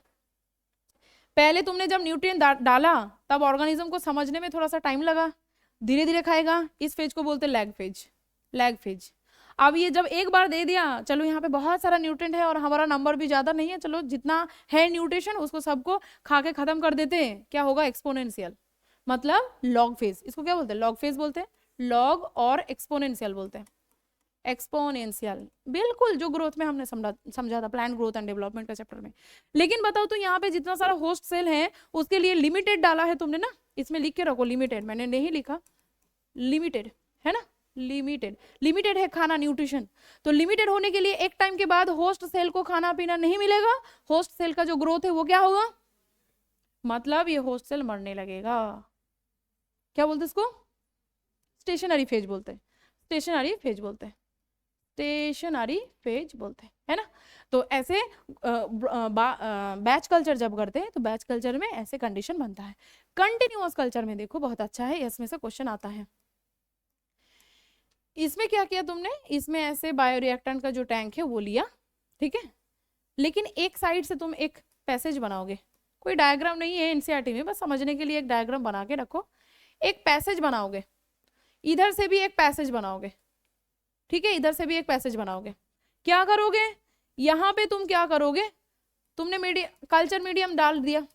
पहले तुमने जब न्यूट्रिएंट डाला तब ऑर्गेनिज्म को समझने में थोड़ा सा टाइम लगा, धीरे धीरे खाएगा, इस फेज को बोलते हैं लैग फेज। अब ये जब एक बार दे दिया, चलो यहाँ पे बहुत सारा न्यूट्रिएंट है और हमारा नंबर भी ज्यादा नहीं है, चलो जितना है न्यूट्रिशन उसको सबको खा के खत्म कर देते हैं, क्या होगा, एक्सपोनेंशियल, मतलब लॉग फेज। इसको क्या बोलते हैं, लॉग फेज बोलते हैं, लॉग और एक्सपोनेंशियल बोलते हैं, एक्सपोनेंशियल, बिल्कुल जो ग्रोथ में हमने समझा था, प्लांट ग्रोथ एंड डेवलपमेंट का चैप्टर में। लेकिन बताओ तो यहाँ पे जितना सारा होस्ट सेल है उसके लिए लिमिटेड डाला है तुमने ना, इसमें लिख के रखो लिमिटेड, मैंने नहीं लिखा, लिमिटेड है ना, लिमिटेड है खाना, न्यूट्रिशन। तो लिमिटेड होने के लिए एक टाइम के बाद होस्ट सेल को खाना पीना नहीं मिलेगा, होस्ट सेल का जो ग्रोथ है वो क्या होगा, मतलब ये होस्ट सेल मरने लगेगा। क्या बोलते इसको, स्टेशनरी फेज बोलते हैं, स्टेशनरी फेज बोलते हैं, है ना। तो ऐसे बैच कल्चर जब करते हैं तो बैच कल्चर में ऐसे कंडीशन बनता है। कंटिन्यूअस कल्चर में देखो बहुत अच्छा है, इसमें से क्वेश्चन आता है। इसमें क्या किया तुमने, इसमें ऐसे बायोरिएक्टेंट का जो टैंक है वो लिया, ठीक है, लेकिन एक साइड से तुम एक पैसेज बनाओगे, कोई डायग्राम नहीं है एनसीईआरटी में, बस समझने के लिए एक डायग्राम बना के रखो, एक पैसेज बनाओगे, इधर से भी एक पैसेज बनाओगे, ठीक है, इधर से भी एक पैसेज बनाओगे। क्या करोगे, यहाँ पे तुम क्या करोगे, तुमने कल्चर मीडियम डाल दिया,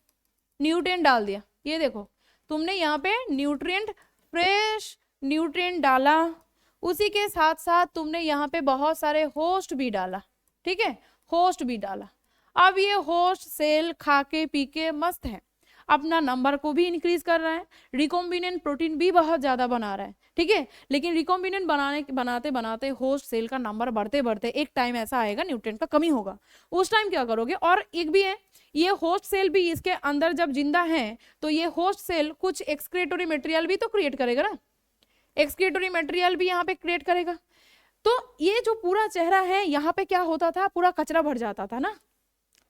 न्यूट्रिएंट डाल दिया, ये देखो तुमने यहाँ पे न्यूट्रिएंट, फ्रेश न्यूट्रिएंट डाला, उसी के साथ साथ तुमने यहाँ पे बहुत सारे होस्ट भी डाला, ठीक है, होस्ट भी डाला। अब ये होस्ट सेल खा के पी के मस्त है। अपना नंबर को भी इंक्रीज कर रहा है, रिकॉम्बिनेंट प्रोटीन भी बहुत ज्यादा बना रहा है, ठीक है। लेकिन रिकॉम्बिनेंट बनाते बनाते होस्ट सेल का नंबर बढ़ते बढ़ते एक टाइम ऐसा आएगा न्यूट्रिएंट का कमी होगा, उस टाइम क्या करोगे। और एक भी है, ये होस्ट सेल भी इसके अंदर जब जिंदा है तो ये होस्ट सेल कुछ एक्सक्रीटोरी मटेरियल भी तो क्रिएट करेगा ना, एक्सक्रीटोरी मटेरियल भी यहाँ पे क्रिएट करेगा। तो ये जो पूरा चेहरा है यहाँ पे क्या होता था, पूरा कचरा भर जाता था ना,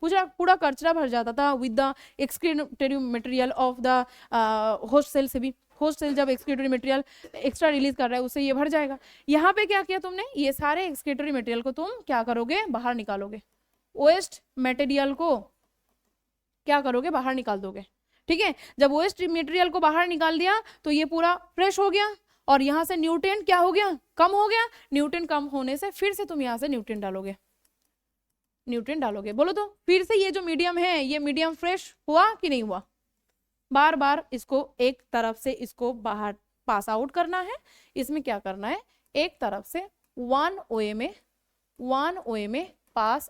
पूरा पूरा कचरा भर जाता था with the excretory material of the host cell से भी। होस्ट सेल जब एक्सक्रीटोरी मटेरियल एक्स्ट्रा रिलीज कर रहा है उससे ये भर जाएगा। यहाँ पे क्या किया तुमने, ये सारे एक्सक्रीटोरी मटेरियल को तुम क्या करोगे, बाहर निकालोगे, वेस्ट मटेरियल को क्या करोगे, बाहर निकाल दोगे, ठीक है। जब वेस्ट मटेरियल को बाहर निकाल दिया तो ये पूरा फ्रेश हो गया और यहाँ से न्यूट्रिएंट क्या हो गया, कम हो गया। न्यूट्रिएंट कम होने से फिर से तुम यहाँ से न्यूट्रिएंट डालोगे, न्यूट्रिएंट डालोगे, बोलो तो फिर से ये जो मीडियम है ये मीडियम फ्रेश हुआ कि नहीं हुआ। बार बार इसको एक तरफ से इसको बाहर पास आउट करना है। इसमें क्या करना है, एक तरफ से 1 OA में पास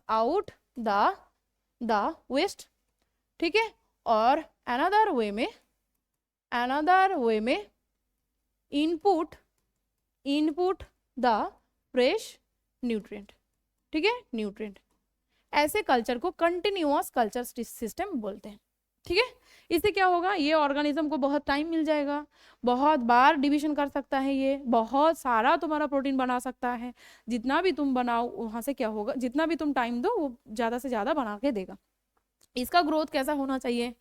आउट द वेस्ट, ठीक है। और अनदर वे में इनपुट द फ्रेश न्यूट्रिएंट, ठीक है, न्यूट्रिएंट। ऐसे कल्चर को कंटिन्यूअस कल्चर सिस्टम बोलते हैं, ठीक है। इससे क्या होगा, ये ऑर्गेनिज्म को बहुत टाइम मिल जाएगा, बहुत बार डिवीजन कर सकता है, ये बहुत सारा तुम्हारा प्रोटीन बना सकता है। जितना भी तुम बनाओ वहां से क्या होगा, जितना भी तुम टाइम दो वो ज्यादा से ज्यादा बना के देगा। इसका ग्रोथ कैसा होना चाहिए,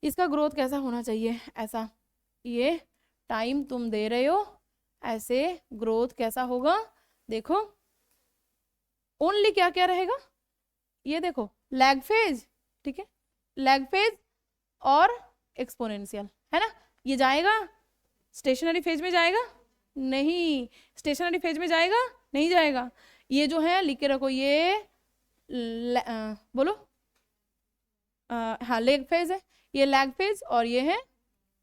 इसका ग्रोथ कैसा होना चाहिए, ऐसा, ये टाइम तुम दे रहे हो ऐसे ग्रोथ कैसा होगा, देखो ओनली क्या क्या रहेगा, ये देखो लैग फेज, ठीक है, लैग फेज और एक्सपोनेंशियल, है ना। ये जाएगा स्टेशनरी फेज में, जाएगा नहीं, स्टेशनरी फेज में जाएगा नहीं जाएगा। ये जो है लिख के रखो, ये बोलो हाँ लैग फेज है, ये लैग फेज और ये है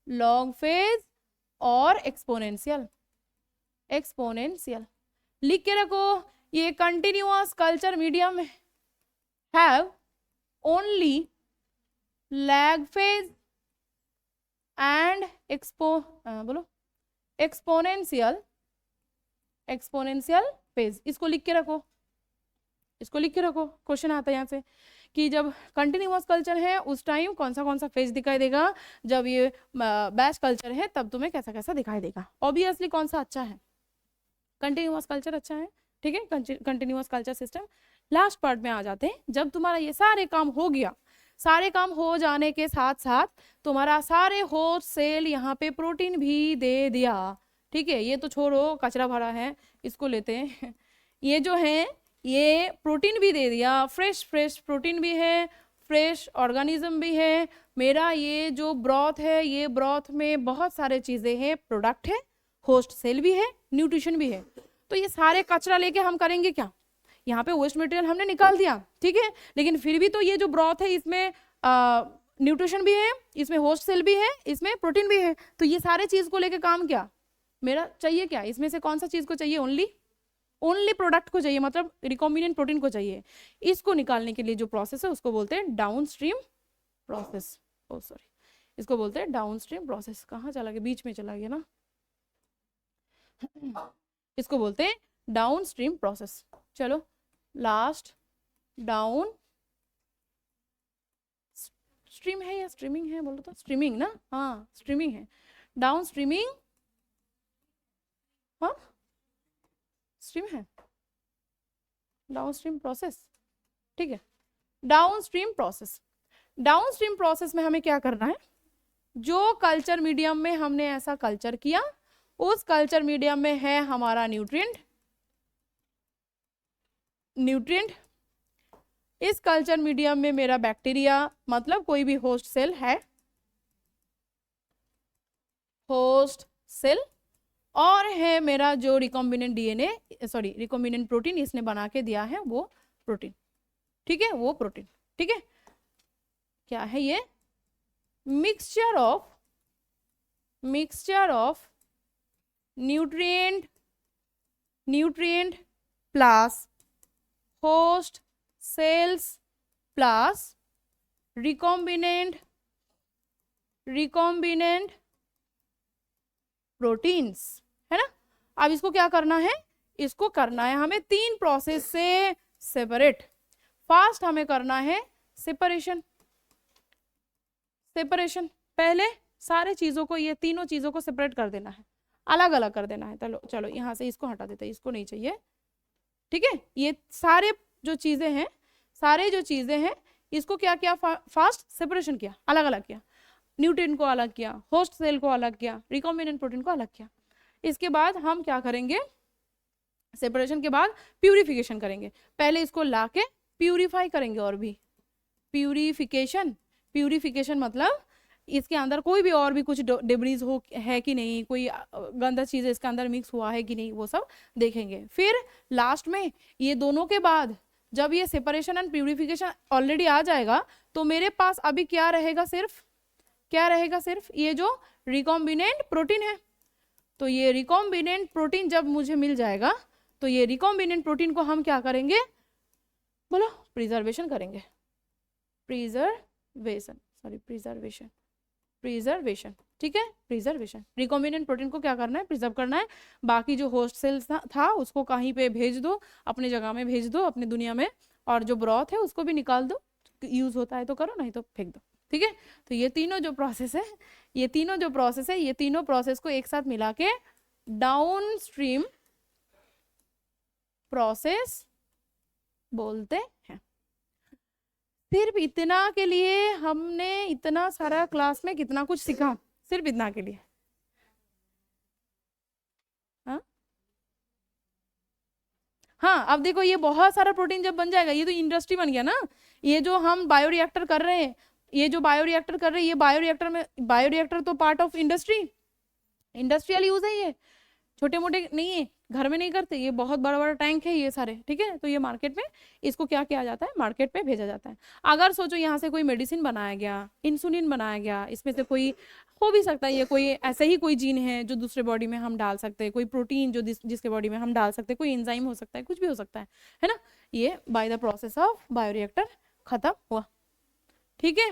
लॉग फेज और एक्सपोनेंशियल लिख के रखो। ये continuous culture medium have only lag phase and बोलो एक्सपोनेंशियल फेज। इसको लिख के रखो, क्वेश्चन आता है यहाँ से कि जब कंटिन्यूअस कल्चर है उस टाइम कौन सा फेज दिखाई देगा, जब ये बैच कल्चर है तब तुम्हें कैसा कैसा दिखाई देगा। ऑब्वियसली कौन सा अच्छा है, कंटिन्यूअस कल्चर अच्छा है, ठीक है, continuous culture system. Last part में आ जाते हैं, जब तुम्हारा ये सारे काम हो गया, सारे काम हो जाने के साथ साथ तुम्हारा सारे होस्ट सेल यहाँ पे प्रोटीन भी दे दिया, ठीक है। ये तो छोड़ो कचरा भरा है, इसको लेते हैं। ये जो है ये प्रोटीन भी दे दिया, फ्रेश प्रोटीन भी है, फ्रेश ऑर्गेनिज्म भी है। मेरा ये जो ब्रॉथ है, ये ब्रॉथ में बहुत सारे चीजें हैं, प्रोडक्ट है, होस्ट सेल भी है, न्यूट्रिशन भी है। तो ये सारे कचरा लेके हम करेंगे क्या, यहाँ पे वेस्ट मटेरियल हमने निकाल दिया, ठीक है, लेकिन फिर भी तो ये जो ब्रॉथ है इसमें न्यूट्रिशन भी है, इसमें होस्ट सेल भी है, इसमें प्रोटीन भी है। तो ये सारे चीज को लेके काम क्या मेरा चाहिए, क्या इसमें से कौन सा चीज को चाहिए, ओनली प्रोडक्ट को चाहिए, मतलब रिकॉम्बिनेंट प्रोटीन को चाहिए। इसको निकालने के लिए जो प्रोसेस है उसको बोलते हैं डाउनस्ट्रीम प्रोसेस, इसको बोलते हैं डाउनस्ट्रीम प्रोसेस। कहाँ चला गया, बीच में चला गया ना, इसको बोलते हैं डाउनस्ट्रीम प्रोसेस। चलो लास्ट, डाउन स्ट्रीम है या स्ट्रीमिंग है, बोलो तो स्ट्रीमिंग ना, हाँ स्ट्रीमिंग है, डाउन स्ट्रीमिंग, हाँ स्ट्रीम है, डाउनस्ट्रीम प्रोसेस, ठीक है। डाउनस्ट्रीम प्रोसेस में हमें क्या करना है, जो कल्चर मीडियम में हमने ऐसा कल्चर किया, उस कल्चर मीडियम में है हमारा न्यूट्रिएंट, इस कल्चर मीडियम में मेरा बैक्टीरिया मतलब कोई भी होस्ट सेल है, होस्ट सेल, और है मेरा जो रिकॉम्बिनेंट रिकॉम्बिनेंट प्रोटीन इसने बना के दिया है वो प्रोटीन, ठीक है, वो प्रोटीन, ठीक है। क्या है ये, mixture of nutrient plus host cells plus recombinant proteins, है ना। अब इसको क्या करना है, इसको करना है हमें 3 प्रोसेस से सेपरेट। फर्स्ट हमें करना है सेपरेशन। पहले सारे चीजों को, ये तीनों चीजों को सेपरेट कर देना है, अलग अलग कर देना है। चलो चलो यहाँ से इसको हटा देते हैं, इसको नहीं चाहिए, ठीक है। ये सारे जो चीजें हैं इसको क्या किया, फास्ट सेपरेशन किया, अलग अलग किया। न्यूट्रिएंट को अलग किया, होस्ट सेल को अलग किया, रिकॉम्बिनेंट प्रोटीन को अलग किया। इसके बाद हम क्या करेंगे, सेपरेशन के बाद प्यूरिफिकेशन करेंगे। पहले इसको लाके प्यूरिफाई करेंगे, और भी प्यूरिफिकेशन मतलब इसके अंदर कोई भी और भी कुछ डेब्रीज हो है कि नहीं, कोई गंदा चीज इसके अंदर मिक्स हुआ है कि नहीं, वो सब देखेंगे। फिर लास्ट में ये दोनों के बाद जब ये सेपरेशन एंड प्यूरिफिकेशन ऑलरेडी आ जाएगा, तो मेरे पास अभी क्या रहेगा, सिर्फ ये जो रिकॉम्बिनेंट प्रोटीन है। तो ये रिकॉम्बिनेंट प्रोटीन जब मुझे मिल जाएगा, तो ये रिकॉम्बिनेंट प्रोटीन को हम क्या करेंगे, बोलो, प्रिजर्वेशन करेंगे। प्रिजर्वेशन, ठीक है, प्रिजर्वेशन। रिकॉम्बिनेंट प्रोटीन को क्या करना है, प्रिजर्व करना है। बाकी जो होस्ट सेल्स था उसको कहीं पे भेज दो, अपने जगह में भेज दो, अपनी दुनिया में। और जो ब्रॉथ है उसको भी निकाल दो, यूज होता है तो करो, नहीं तो फेंक दो, ठीक है। तो ये तीनों जो प्रोसेस है, ये तीनों प्रोसेस को एक साथ मिला के डाउन स्ट्रीम प्रोसेस बोलते हैं। सिर्फ इतना के लिए हमने इतना सारा क्लास में कितना कुछ सीखा, सिर्फ इतना के लिए। हाँ, अब देखो ये बहुत सारा प्रोटीन जब बन जाएगा, ये तो इंडस्ट्री बन गया ना। ये जो हम बायोरिएक्टर कर रहे हैं, ये बायोरिएक्टर तो पार्ट ऑफ इंडस्ट्रियल यूज है। ये छोटे मोटे नहीं है, घर में नहीं करते, ये बहुत बड़ा बड़ा टैंक है ये सारे, ठीक है। तो ये मार्केट में इसको क्या किया जाता है, मार्केट पे भेजा जाता है। अगर सोचो यहाँ से कोई मेडिसिन बनाया गया, इंसुलिन बनाया गया, इसमें से कोई हो भी सकता है, ये कोई ऐसे ही कोई जीन है जो दूसरे बॉडी में हम डाल सकते हैं, कोई प्रोटीन जो जिसके बॉडी में हम डाल सकते हैं, कोई एंजाइम हो सकता है, कुछ भी हो सकता है ना। ये by the process of bioreactor खत्म हुआ, ठीक है।